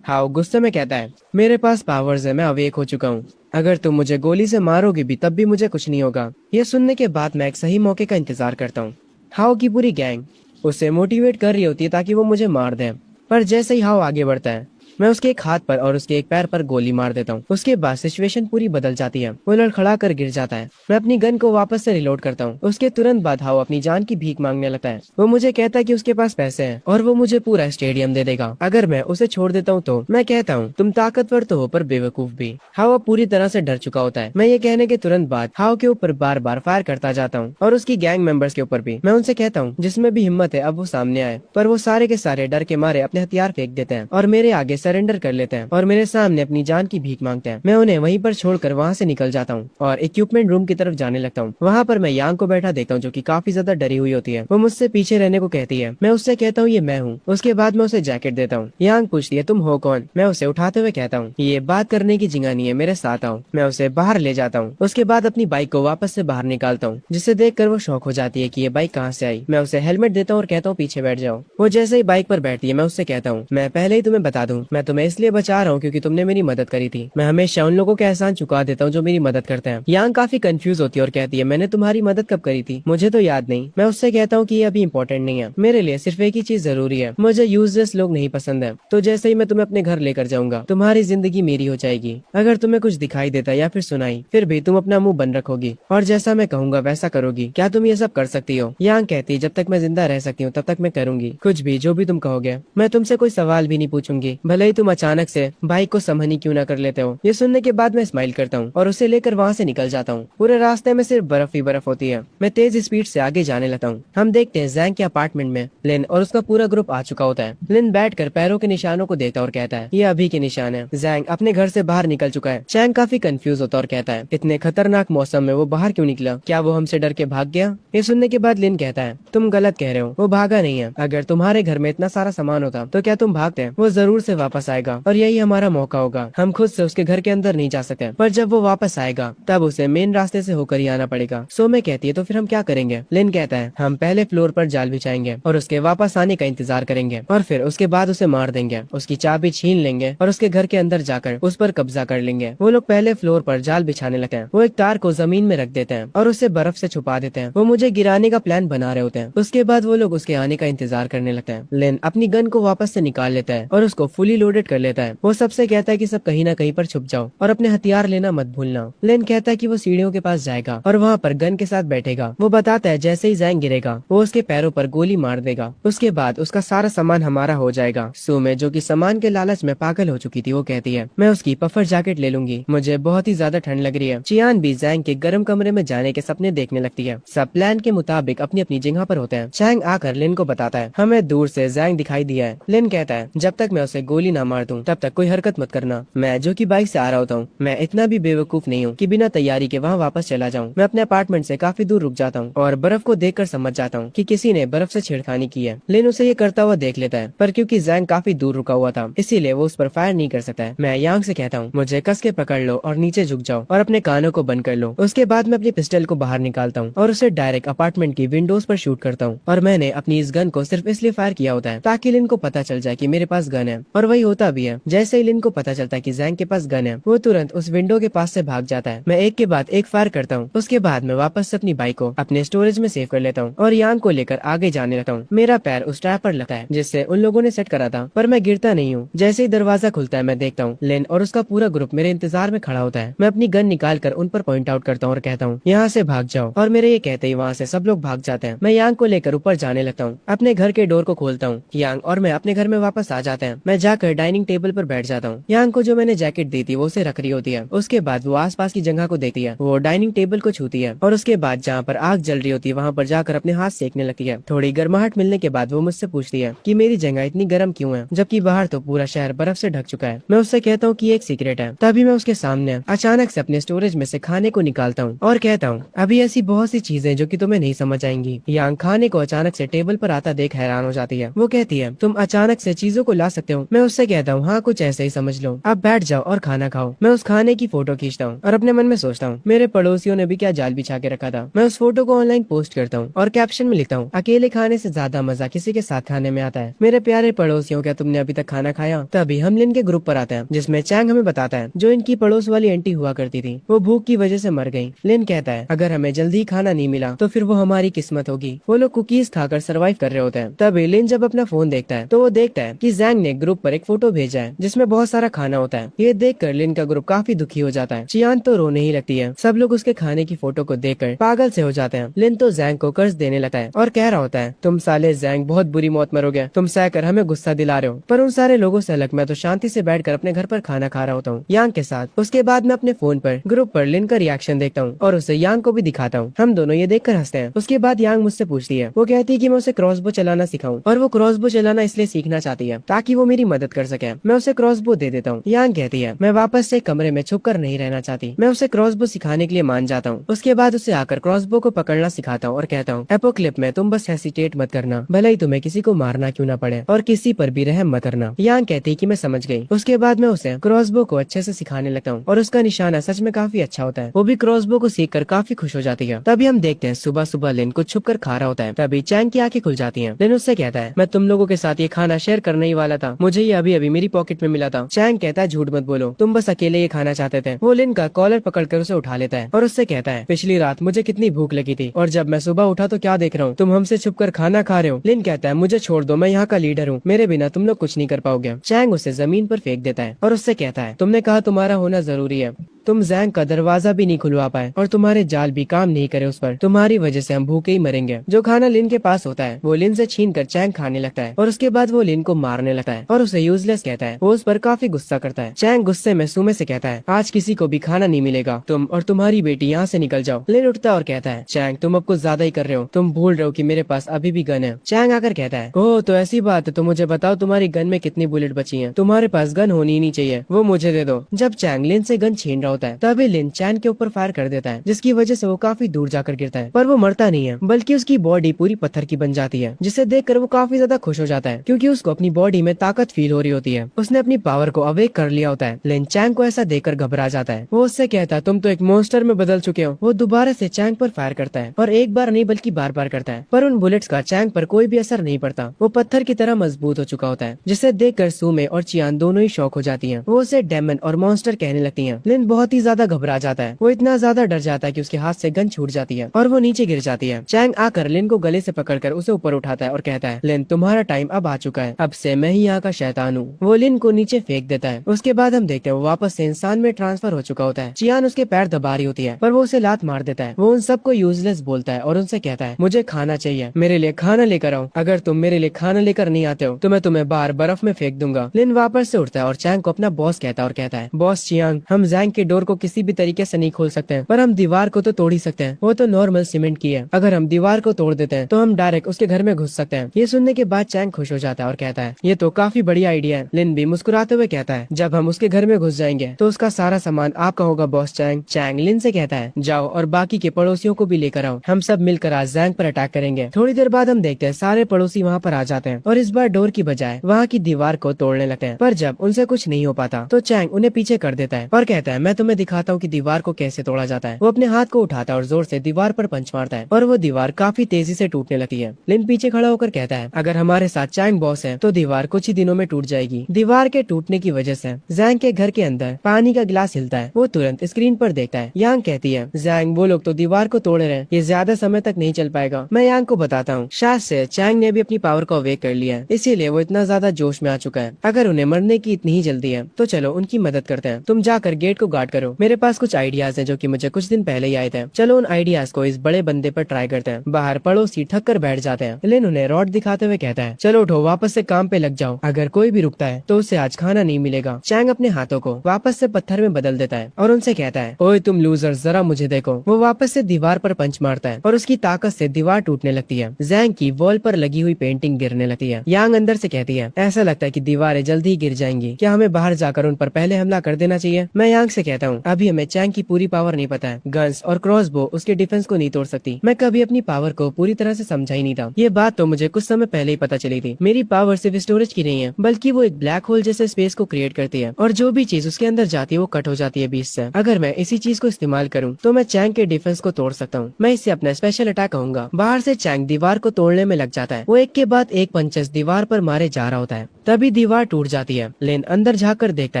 हाउ गुस्से में कहता है, मेरे पास पावर्स है, मैं अवेक हो चुका हूँ, अगर तुम मुझे गोली से मारोगे भी तब भी मुझे कुछ नहीं होगा। ये सुनने के बाद मैं एक सही मौके का इंतजार करता हूँ। हाउ की पूरी गैंग उसे मोटिवेट कर रही होती है ताकि वो मुझे मार दे, पर जैसे ही हाउ आगे बढ़ता है, मैं उसके एक हाथ पर और उसके एक पैर पर गोली मार देता हूँ। उसके बाद सिचुएशन पूरी बदल जाती है। वो लड़खड़ा कर गिर जाता है। मैं अपनी गन को वापस से रिलोड करता हूँ। उसके तुरंत बाद हाउ अपनी जान की भीख मांगने लगता है। वो मुझे कहता है कि उसके पास पैसे हैं और वो मुझे पूरा स्टेडियम दे देगा अगर मैं उसे छोड़ देता हूँ तो। मैं कहता हूँ, तुम ताकतवर तो हो पर बेवकूफ भी। हाउ अब पूरी तरह से डर चुका होता है। मैं ये कहने के तुरंत बाद हाउ के ऊपर बार बार फायर करता जाता हूँ और उसकी गैंग मेंबर्स के ऊपर भी। मैं उनसे कहता हूँ, जिसमें भी हिम्मत है अब वो सामने आए, पर वो सारे के सारे डर के मारे अपने हथियार फेंक देते हैं और मेरे आगे सरेंडर कर लेते हैं और मेरे सामने अपनी जान की भीख मांगते हैं। मैं उन्हें वहीं पर छोड़कर वहाँ से निकल जाता हूँ और इक्विपमेंट रूम की तरफ जाने लगता हूँ। वहाँ पर मैं यांग को बैठा देखता हूँ, जो कि काफी ज्यादा डरी हुई होती है। वो मुझसे पीछे रहने को कहती है। मैं उससे कहता हूँ, ये मैं हूँ। उसके बाद मैं उसे जैकेट देता हूँ। यांग पूछती है, तुम हो कौन। मैं उसे उठाते हुए कहता हूँ, ये बात करने की जगह नहीं है, मेरे साथ आओ। मैं उसे बाहर ले जाता हूँ। उसके बाद अपनी बाइक को वापस से बाहर निकालता हूँ, जिसे देखकर वो शौक हो जाती है कि ये बाइक कहाँ से आई। मैं उसे हेलमेट देता हूँ और कहता हूँ, पीछे बैठ जाओ। वो जैसे ही बाइक पर बैठती है, मैं उससे कहता हूँ, मैं पहले ही तुम्हें बता दूं, मैं तुम्हें इसलिए बचा रहा हूँ क्योंकि तुमने मेरी मदद करी थी। मैं हमेशा उन लोगों के एहसान चुका देता हूँ जो मेरी मदद करते हैं। यांग काफी कंफ्यूज होती है और कहती है, मैंने तुम्हारी मदद कब करी थी, मुझे तो याद नहीं। मैं उससे कहता हूँ कि ये अभी इम्पोर्टेंट नहीं है, मेरे लिए सिर्फ एक ही चीज जरूरी है, मुझे यूजलेस लोग नहीं पसंद है। तो जैसे ही मैं तुम्हें अपने घर लेकर जाऊंगा, तुम्हारी जिंदगी मेरी हो जाएगी। अगर तुम्हें कुछ दिखाई देता या फिर सुनाई, फिर भी तुम अपना मुंह बंद रखोगी और जैसा मैं कहूंगा वैसा करोगी। क्या तुम ये सब कर सकती हो। यांग कहती है, जब तक मैं जिंदा रह सकती हूँ तब तक मैं करूंगी, कुछ भी जो भी तुम कहोगे। मैं तुमसे कोई सवाल भी नहीं पूछूंगी, भले ही तुम अचानक से बाइक को समझनी क्यों ना कर लेते हो। ये सुनने के बाद मैं स्माइल करता हूँ और उसे लेकर वहाँ से निकल जाता हूँ। पूरे रास्ते में सिर्फ बर्फ ही बर्फ होती है। मैं तेज स्पीड से आगे जाने लगता हूँ। हम देखते हैं जैंग के अपार्टमेंट में लिन और उसका पूरा ग्रुप आ चुका होता है। लिन बैठकर पैरों के निशानों को देखता और कहता है, ये अभी के निशान है। जैंग अपने घर से बाहर निकल चुका है। चैंग काफी कंफ्यूज होता और कहता है, इतने खतरनाक मौसम में वो बाहर क्यों निकला, क्या वो हमसे डर के भाग गया। ये सुनने के बाद लिन कहता है, तुम गलत कह रहे हो, वो भागा नहीं है। अगर तुम्हारे घर में इतना सारा सामान होता तो क्या तुम भागते। वो जरूर से वापस आएगा और यही हमारा मौका होगा। हम खुद से उसके घर के अंदर नहीं जा सकते, पर जब वो वापस आएगा तब उसे मेन रास्ते से होकर ही आना पड़ेगा। सो मैं कहती है, तो फिर हम क्या करेंगे। लिन कहता है, हम पहले फ्लोर पर जाल बिछाएंगे और उसके वापस आने का इंतजार करेंगे और फिर उसके बाद उसे मार देंगे, उसकी चाबी छीन लेंगे और उसके घर के अंदर जाकर उस पर कब्जा कर लेंगे। वो लोग पहले फ्लोर पर जाल बिछाने लगते हैं। वो एक तार को जमीन में रख देते हैं और उसे बर्फ से छुपा देते हैं। वो मुझे गिराने का प्लान बना रहे होते हैं। उसके बाद वो लोग उसके आने का इंतजार करने लगते हैं। लिन अपनी गन को वापस से निकाल लेता है और उसको फुली लोडेड कर लेता है। वो सबसे कहता है कि सब कहीं ना कहीं पर छुप जाओ और अपने हथियार लेना मत भूलना। लिन कहता है कि वो सीढ़ियों के पास जाएगा और वहाँ पर गन के साथ बैठेगा। वो बताता है, जैसे ही जैंग गिरेगा वो उसके पैरों पर गोली मार देगा। उसके बाद उसका सारा सामान हमारा हो जाएगा। सुमे, जो कि सामान के लालच में पागल हो चुकी थी, वो कहती है, मैं उसकी पफर जैकेट ले लूंगी, मुझे बहुत ही ज्यादा ठंड लग रही है। चियान भी जैंग के गर्म कमरे में जाने के सपने देखने लगती है। सब प्लान के मुताबिक अपनी अपनी जगह पर होते हैं। चैंग आकर लिन को बताता है, हमें दूर से जैंग दिखाई दिया है। लिन कहता है, जब तक मैं उसे गोली गोली ना मार दूं, तब तक कोई हरकत मत करना। मैं जो कि बाइक से आ रहा होता हूँ, मैं इतना भी बेवकूफ नहीं हूँ कि बिना तैयारी के वहाँ वापस चला जाऊँ। मैं अपने अपार्टमेंट से काफी दूर रुक जाता हूँ और बर्फ को देखकर समझ जाता हूँ कि किसी ने बर्फ से छेड़खानी की है। लिन उसे ये करता हुआ देख लेता है, पर क्योंकि जैंग काफी दूर रुका हुआ था इसीलिए वो उस पर फायर नहीं कर सकता है। मैं यांग से कहता हूँ, मुझे कस के पकड़ लो और नीचे झुक जाओ और अपने कानों को बंद कर लो। उसके बाद मैं अपनी पिस्टल को बाहर निकालता हूँ और उसे डायरेक्ट अपार्टमेंट की विंडोज पर शूट करता हूँ। और मैंने अपनी इस गन को सिर्फ इसलिए फायर किया होता है ताकि लिन को पता चल जाए कि मेरे पास गन है, और वही होता भी है। जैसे ही लिन को पता चलता है कि जैंग के पास गन है, वो तुरंत उस विंडो के पास से भाग जाता है। मैं एक के बाद एक फायर करता हूँ। उसके बाद मैं वापस अपनी बाइक को अपने स्टोरेज में सेव कर लेता हूँ और यांग को लेकर आगे जाने लगता हूँ। मेरा पैर उस ट्रैप पर लगता है जिससे उन लोगों ने सेट करा था, पर मैं गिरता नहीं हूँ। जैसे ही दरवाजा खुलता है मैं देखता हूँ लिन और उसका पूरा ग्रुप मेरे इंतजार में खड़ा होता है। मैं अपनी गन निकाल कर उन पर पॉइंट आउट करता हूँ और कहता हूँ, यहाँ से भाग जाओ। और मेरे ये कहते ही वहाँ से सब लोग भाग जाते हैं। मैं यांग को लेकर ऊपर जाने लगता हूँ। अपने घर के डोर को खोलता हूँ। यांग और मैं अपने घर में वापस आ जाते हैं। मैं जाकर डाइनिंग टेबल पर बैठ जाता हूँ। यांग को जो मैंने जैकेट दी थी वो उसे रख रही होती है। उसके बाद वो आसपास की जगह को देखती है, वो डाइनिंग टेबल को छूती है और उसके बाद जहाँ पर आग जल रही होती है वहाँ पर जाकर अपने हाथ सेकने लगती है। थोड़ी गर्माहट मिलने के बाद वो मुझसे पूछती है कि मेरी जगह इतनी गर्म क्यों है, जबकि बाहर तो पूरा शहर बर्फ से ढक चुका है। मैं उससे कहता हूँ कि एक सीक्रेट है। तभी मैं उसके सामने अचानक से अपने स्टोरेज में से खाने को निकालता हूँ और कहता हूँ, अभी ऐसी बहुत सी चीजें जो कि तुम्हें नहीं समझ आएंगी। यांग खाने को अचानक से टेबल पर आता देख हैरान हो जाती है। वो कहती है, तुम अचानक से चीजों को ला सकते हो। मैं उससे कहता हूँ, हाँ कुछ ऐसे ही समझ लो, अब बैठ जाओ और खाना खाओ। मैं उस खाने की फोटो खींचता हूँ और अपने मन में सोचता हूँ, मेरे पड़ोसियों ने भी क्या जाल बिछा के रखा था। मैं उस फोटो को ऑनलाइन पोस्ट करता हूँ और कैप्शन में लिखता हूँ, अकेले खाने से ज्यादा मजा किसी के साथ खाने में आता है। मेरे प्यारे पड़ोसियों, क्या तुमने अभी तक खाना खाया? तभी हम लिन के ग्रुप पर आते हैं जिसमें चैंग हमें बताता है जो इनकी पड़ोस वाली आंटी हुआ करती थी, वो भूख की वजह से मर गई। लिन कहता है, अगर हमें जल्दी खाना नहीं मिला तो फिर वो हमारी किस्मत होगी। वो लोग कुकीज खाकर सर्वाइव कर रहे होते हैं। तभी लिन जब अपना फोन देखता है तो वो देखता है कि जैंग ने ग्रुप पर एक फोटो भेजा है जिसमें बहुत सारा खाना होता है। ये देखकर लिन का ग्रुप काफी दुखी हो जाता है। चियान तो रोने ही लगती है। सब लोग उसके खाने की फोटो को देखकर पागल से हो जाते हैं। लिन तो जैंग को कर्ज देने लगता है और कह रहा होता है, तुम साले जैंग बहुत बुरी मौत मरोगे, तुम सहकर हमें गुस्सा दिला रहे हो। पर उन सारे लोगों से अलग मैं तो शांति से बैठकर अपने घर पर खाना खा रहा होता हूँ यांग के साथ। उसके बाद मैं अपने फोन पर ग्रुप पर लिन का रिएक्शन देखता हूँ और उसे यांग को भी दिखाता हूँ। हम दोनों ये देखकर हंसते हैं। उसके बाद यांग मुझसे पूछती है, वो कहती है कि मैं उसे क्रॉसबो चलाना सिखाऊं, और वो क्रॉसबो चलाना इसलिए सीखना चाहती है ताकि वो मेरी मदद कर सके। मैं उसे क्रॉसबो दे देता हूँ। यांग कहती है, मैं वापस से कमरे में छुप कर नहीं रहना चाहती। मैं उसे क्रॉसबो सिखाने के लिए मान जाता हूँ। उसके बाद उसे आकर क्रॉसबो को पकड़ना सिखाता हूँ और कहता हूँ, एपोक्लिप में तुम बस हेसिटेट मत करना, भले ही तुम्हें किसी को मारना क्यों ना पड़े, और किसी पर भी रहम मत करना। यांग कहती है कि मैं समझ गई। उसके बाद मैं उसे क्रॉसबो को अच्छे से सिखाने लगता हूँ और उसका निशाना सच में काफी अच्छा होता है। वो भी क्रॉसबो को सीख कर काफी खुश हो जाती है। तभी हम देखते हैं सुबह सुबह लिन कुछ छुप कर खा रहा होता है। तभी चैंग की आंखें खुल जाती हैं। लिन उससे कहता है, मैं तुम लोगों के साथ ये खाना शेयर करने ही वाला था, मुझे ये अभी अभी मेरी पॉकेट में मिला था। चैंग कहता है, झूठ मत बोलो, तुम बस अकेले ये खाना चाहते थे। वो लिन का कॉलर पकड़कर उसे उठा लेता है और उससे कहता है, पिछली रात मुझे कितनी भूख लगी थी और जब मैं सुबह उठा तो क्या देख रहा हूँ, तुम हमसे छुप कर खाना खा रहे हो। लिन कहता है, मुझे छोड़ दो, मैं यहाँ का लीडर हूँ, मेरे बिना तुम लोग कुछ नहीं कर पाओगे। चैंग उसे जमीन पर फेंक देता है और उससे कहता है, तुमने कहा तुम्हारा होना जरूरी है, तुम जैंग का दरवाजा भी नहीं खुलवा पाए और तुम्हारे जाल भी काम नहीं करे उस पर, तुम्हारी वजह से हम भूखे ही मरेंगे। जो खाना लिन के पास होता है वो लिन से छीन कर चैंग खाने लगता है और उसके बाद वो लिन को मारने लगता है और उसे यूजलेस कहता है। वो उस पर काफी गुस्सा करता है। चैंग गुस्से में सुमे से कहता है, आज किसी को भी खाना नहीं मिलेगा, तुम और तुम्हारी बेटी यहाँ से निकल जाओ। लिन उठता है और कहता है, चैंग तुम अब कुछ ज्यादा ही कर रहे हो, तुम भूल रहे हो कि मेरे पास अभी भी गन है। चैंग आकर कहता है, ओह तो ऐसी बात है, तो मुझे बताओ तुम्हारी गन में कितनी बुलेट बची है, तुम्हारे पास गन होनी ही नहीं चाहिए, वो मुझे दे दो। जब चैंग लिन से गन छीन रहा होता है तभी लिन चैंग के ऊपर फायर कर देता है जिसकी वजह से वो काफी दूर जाकर गिरता है, पर वो मरता नहीं है बल्कि उसकी बॉडी पूरी पत्थर की बन जाती है, जिसे देखकर वो काफी ज्यादा खुश हो जाता है क्योंकि उसको अपनी बॉडी में ताकत फील हो रही होती है। उसने अपनी पावर को अवेक कर लिया होता है। लिन चैंग को ऐसा देखकर घबरा जाता है। वो उससे कहता है, तुम तो एक मॉन्स्टर में बदल चुके हो। वो दोबारा से चैंग पर फायर करता है और एक बार नहीं बल्कि बार बार करता है, पर उन बुलेट्स का चैंग पर कोई भी असर नहीं पड़ता। वो पत्थर की तरह मजबूत हो चुका होता है, जिसे देखकर सुमे और चियान दोनों ही शॉक हो जाती हैं। वो उसे डेमन और मॉन्स्टर कहने लगती हैं। लिन बहुत ही ज्यादा घबरा जाता है। वो इतना ज्यादा डर जाता है कि उसके हाथ से गन छूट जाती है और वो नीचे गिर जाती है। चैंग आकर लिन को गले से पकड़कर उसे ऊपर उठाता है और कहता है, लिन तुम्हारा टाइम अब आ चुका है, अब से मैं ही यहाँ का शैतान हूँ। वो लिन को नीचे फेंक देता है। उसके बाद हम देखते हैं वो वापस से इंसान में ट्रांसफर हो चुका होता है। चियान उसके पैर दबा रही होती है पर वो उसे लात मार देता है। वो उन सबको यूजलेस बोलता है और उनसे कहता है, मुझे खाना चाहिए, मेरे लिए खाना लेकर आओ, अगर तुम मेरे लिए खाना लेकर नहीं आते हो तो मैं तुम्हें बाहर बर्फ में फेंक दूंगा। लिन वापस से उठता है और चैंग को अपना बॉस कहता है और कहता है, बॉस चियांग, हम जैंग के डोर को किसी भी तरीके से नहीं खोल सकते हैं, पर हम दीवार को तो तोड़ ही सकते हैं। वो तो नॉर्मल सीमेंट की है, अगर हम दीवार को तोड़ देते हैं तो हम डायरेक्ट उसके घर में घुस सकते हैं। ये सुनने के बाद चैंग खुश हो जाता है और कहता है ये तो काफी बढ़िया आइडिया है। लिन भी मुस्कुराते हुए कहता है जब हम उसके घर में घुस जाएंगे तो उसका सारा सामान आपका होगा बॉस चैंग। चैंग लिन से कहता है जाओ और बाकी के पड़ोसियों को भी लेकर आओ, हम सब मिलकर आज जैंग पर अटैक करेंगे। थोड़ी देर बाद हम देखते हैं सारे पड़ोसी वहाँ पर आ जाते हैं और इस बार डोर की बजाय वहाँ की दीवार को तोड़ने लगते हैं। पर जब उनसे कुछ नहीं हो पाता तो चैंग उन्हें पीछे कर देता है और कहता है मैं तुम्हें दिखाता हूँ कि दीवार को कैसे तोड़ा जाता है। वो अपने हाथ को उठाता है और जोर से दीवार पर पंच मारता है और वो दीवार काफी तेजी से टूटने लगती है। लिन पीछे खड़ा होकर कहता है अगर हमारे साथ चैंग बॉस है तो दीवार कुछ ही दिनों में टूट जाएगी। दीवार के टूटने की वजह से जैंग के घर के अंदर पानी का गिलास हिलता है। वो तुरंत स्क्रीन पर देखता है। यांग कहती है जैंग वो लोग तो दीवार को तोड़ रहे हैं, ये ज्यादा समय तक नहीं चल पाएगा। मैं यांग को बताता हूँ शायद से चैंग ने भी अपनी पावर को अवेक कर लिया है, इसीलिए वो इतना ज्यादा जोश में आ चुका है। अगर उन्हें मरने की इतनी ही जल्दी है तो चलो उनकी मदद करते हैं। तुम जाकर गेट को गार्ड करो, मेरे पास कुछ आइडियाज हैं जो कि मुझे कुछ दिन पहले ही आए थे। चलो उन आइडियाज को इस बड़े बंदे पर ट्राई करते हैं। बाहर पड़ोसी थक कर बैठ जाते हैं। लिन उन्हें रॉड दिखाते हुए कहता है चलो उठो वापस से काम पे लग जाओ, अगर कोई भी रुकता है तो उसे आज खाना नहीं मिलेगा। चैंग अपने हाथों को वापस से पत्थर में बदल देता है और उनसे कहता है ओए तुम लूजर जरा मुझे देखो। वो वापस से दीवार पर पंच मारता है और उसकी ताकत से दीवार टूटने लगती है। जैंग की वॉल पर लगी हुई पेंटिंग गिरने लगती है। यांग अंदर से कहती है ऐसा लगता है कि दीवारें जल्दी ही गिर जाएंगी, क्या हमें बाहर जाकर उन पर पहले हमला कर देना चाहिए। मैं यांग से कहता हूँ अभी हमें चैंग की पूरी पावर नहीं पता है, गन्स और क्रॉसबो उसके डिफेंस को नहीं तोड़ सकती। मैं कभी अपनी पावर को पूरी तरह से समझा ही नहीं था, ये बात तो मुझे कुछ समय पहले ही पता चली थी। मेरी पावर सिर्फ स्टोरेज की नहीं है बल्कि वो एक ब्लैक होल जैसे स्पेस को क्रिएट करती है और जो भी चीज उसके अंदर जाती है वो कट हो जाती है बीच से। अगर मैं इसी चीज को इस्तेमाल करूँ तो मैं चैंग के डिफेंस को तोड़ सकता हूँ। मैं इससे अपना स्पेशल अटैक कहूंगा। बाहर से चैंग दीवार को तोड़ने में लग जाता है। वो एक के बाद एक पंचेस दीवार पर मारे जा रहा होता है, तभी दीवार टूट जाती है। लिन अंदर झाँक देखता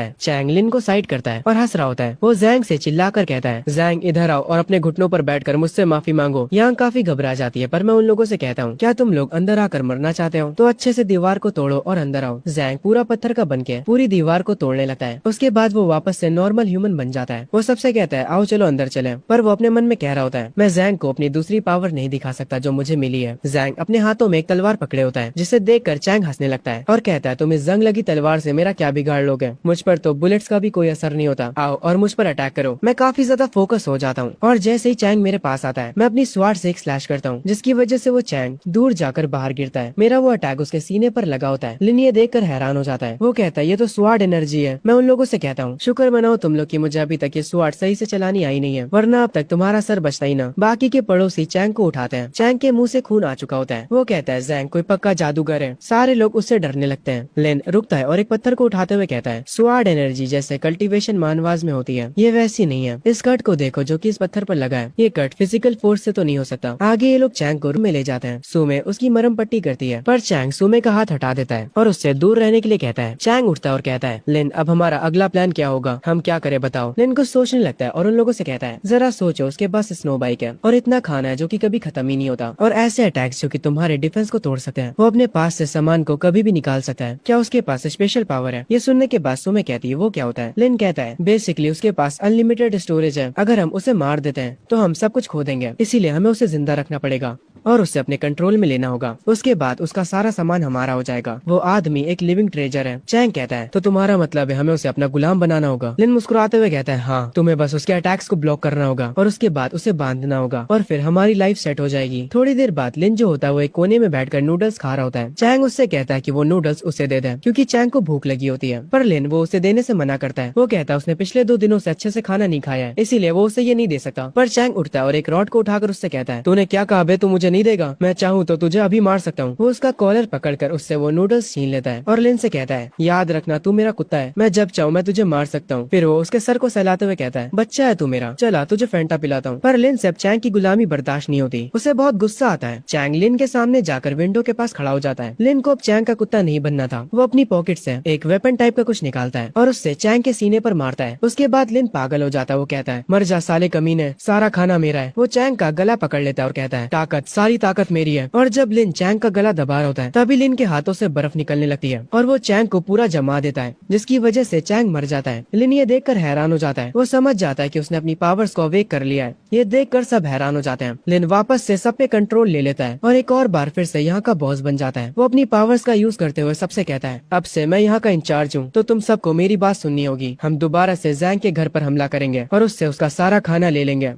है। चैंग लिन को साइड करता है और हंस रहा होता है। वो जैंग से चिल्लाकर कहता है जैंग इधर आओ और अपने घुटनों पर बैठकर मुझसे माफी मांगो। यांग काफी घबरा जाती है पर मैं उन लोगों से कहता हूँ क्या तुम लोग अंदर आकर मरना चाहते हो तो अच्छे से दीवार को तोड़ो और अंदर आओ। जैंग पूरा पत्थर का बनके पूरी दीवार को तोड़ने लगता है। उसके बाद वो वापस से नॉर्मल ह्यूमन बन जाता है। वो सबसे कहता है आओ चलो अंदर चले, पर वो अपने मन में कह रहा होता है मैं जैंग को अपनी दूसरी पावर नहीं दिखा सकता जो मुझे मिली है। जैंग अपने हाथों में एक तलवार पकड़े होता है जिसे देखकर चैंग हंसने लगता है और कहता है तुम इस जंग लगी तलवार से मेरा क्या बिगाड़ लोगे, मुझ पर तो बुलेट्स का भी कोई असर नहीं होता, आओ और मुझ पर अटैक करो। मैं काफी ज्यादा फोकस हो जाता हूँ और जैसे ही चैंग मेरे पास आता है मैं अपनी स्वार्ड से एक स्लैश करता हूँ जिसकी वजह से वो चैंग दूर जाकर बाहर गिरता है। मेरा वो अटैक उसके सीने पर लगा होता है। लिन ये देखकर हैरान हो जाता है। वो कहता है ये तो स्वार्ड एनर्जी है। मैं उन लोगों से कहता हूँ शुक्र मनाओ तुम लोग की मुझे अभी तक ये स्वार्ड सही से चलानी आई नहीं है, वरना अब तक तुम्हारा सर बचता ही ना। बाकी के पड़ोसी चैंग को उठाते हैं। चैंग के मुंह से खून आ चुका होता है। वो कहता है जैंग कोई पक्का जादूगर है। सारे लोग उससे डरने लगते हैं। लिन रुकता है और एक पत्थर को उठाते हुए कहता है स्वार्ड एनर्जी जैसे कल्टीवेशन मानवाज में होती है, ये वैसी नहीं है। इस कट को देखो जो कि इस पत्थर पर लगा है, ये कट फिजिकल फोर्स से तो नहीं हो सकता। आगे ये लोग चैंग को रूम में ले जाते हैं। सुमे उसकी मरहम पट्टी करती है पर चैंग सुमे का हाथ हटा देता है और उससे दूर रहने के लिए कहता है। चैंग उठता है और कहता है लिन अब हमारा अगला प्लान क्या होगा, हम क्या करें बताओ। लिन कुछ सोचने लगता है और उन लोगों से कहता है जरा सोचो उसके पास स्नो बाइक है और इतना खाना है जो कि कभी खत्म ही नहीं होता और ऐसे अटैक्स जो कि तुम्हारे डिफेंस को तोड़ सकते हैं। वो अपने पास से सामान को कभी भी निकाल सकता है, क्या उसके पास स्पेशल पावर है। ये सुनने के बाद सुमे कहती है वो क्या होता है। लिन कहता है बेसिकली उसके पास अनलिमिटेड स्टोरेज है, अगर हम उसे मार देते हैं तो हम सब कुछ खो देंगे, इसीलिए हमें उसे जिंदा रखना पड़ेगा और उसे अपने कंट्रोल में लेना होगा। उसके बाद उसका सारा सामान हमारा हो जाएगा। वो आदमी एक लिविंग ट्रेजर है। चैंग कहता है तो तुम्हारा मतलब है हमें उसे अपना गुलाम बनाना होगा। लिन मुस्कुराते हुए कहता है हाँ, तुम्हें बस उसके अटैक्स को ब्लॉक करना होगा और उसके बाद उसे बांधना होगा और फिर हमारी लाइफ सेट हो जाएगी। थोड़ी देर बाद लिन जो होता है वो एक कोने में बैठकर नूडल्स खा रहा होता है। चैंग उससे कहता है कि वो नूडल्स उसे दे दे क्योंकि चैंग को भूख लगी होती है, पर लिन वो उसे देने से मना करता है। वो कहता है उसने पिछले 2 दिनों से अच्छे से खाना नहीं खाया है, इसीलिए वो उसे ये नहीं दे सकता। पर चैंग उठता है और एक रॉड को उठाकर उससे कहता है तूने क्या कहा बे, तू मुझे नहीं देगा, मैं चाहूँ तो तुझे अभी मार सकता हूँ। वो उसका कॉलर पकड़कर उससे वो नूडल्स छीन लेता है और लिन से कहता है याद रखना तू मेरा कुत्ता है, मैं जब चाहूँ मैं तुझे मार सकता हूँ। फिर वो उसके सर को सहलाते हुए कहता है बच्चा है तू मेरा, चला तुझे फैंटा पिलाता हूँ। पर लिन से अब चैंग की गुलामी बर्दाश्त नहीं होती, उसे बहुत गुस्सा आता है। चैंग लिन के सामने जाकर विंडो के पास खड़ा हो जाता है। लिन को अब चैंग का कुत्ता नहीं बनना था। वो अपनी पॉकेट से एक वेपन टाइप का कुछ निकालता है और उससे चैंग के सीने पर मारता है। उसके बाद लिन पागल हो जाता है। वो कहता है मर जा साले कमीने, सारा खाना मेरा है। वो चैंग का गला पकड़ लेता है और कहता है ताकत साले सारी ताकत मेरी है। और जब लिन चैंग का गला दबा रहा होता है तभी लिन के हाथों से बर्फ निकलने लगती है और वो चैंग को पूरा जमा देता है, जिसकी वजह से चैंग मर जाता है। लिन ये देखकर हैरान हो जाता है। वो समझ जाता है कि उसने अपनी पावर्स को अवेक कर लिया है। ये देखकर सब हैरान हो जाते हैं। लिन वापस से सब पे कंट्रोल ले लेता है और एक और बार फिर से यहाँ का बॉस बन जाता है। वो अपनी पावर्स का यूज करते हुए सबसे कहता है, अब से मैं यहाँ का इंचार्ज हूँ, तो तुम सबको मेरी बात सुननी होगी। हम दोबारा से जैंग के घर पर हमला करेंगे और उससे उसका सारा खाना ले लेंगे।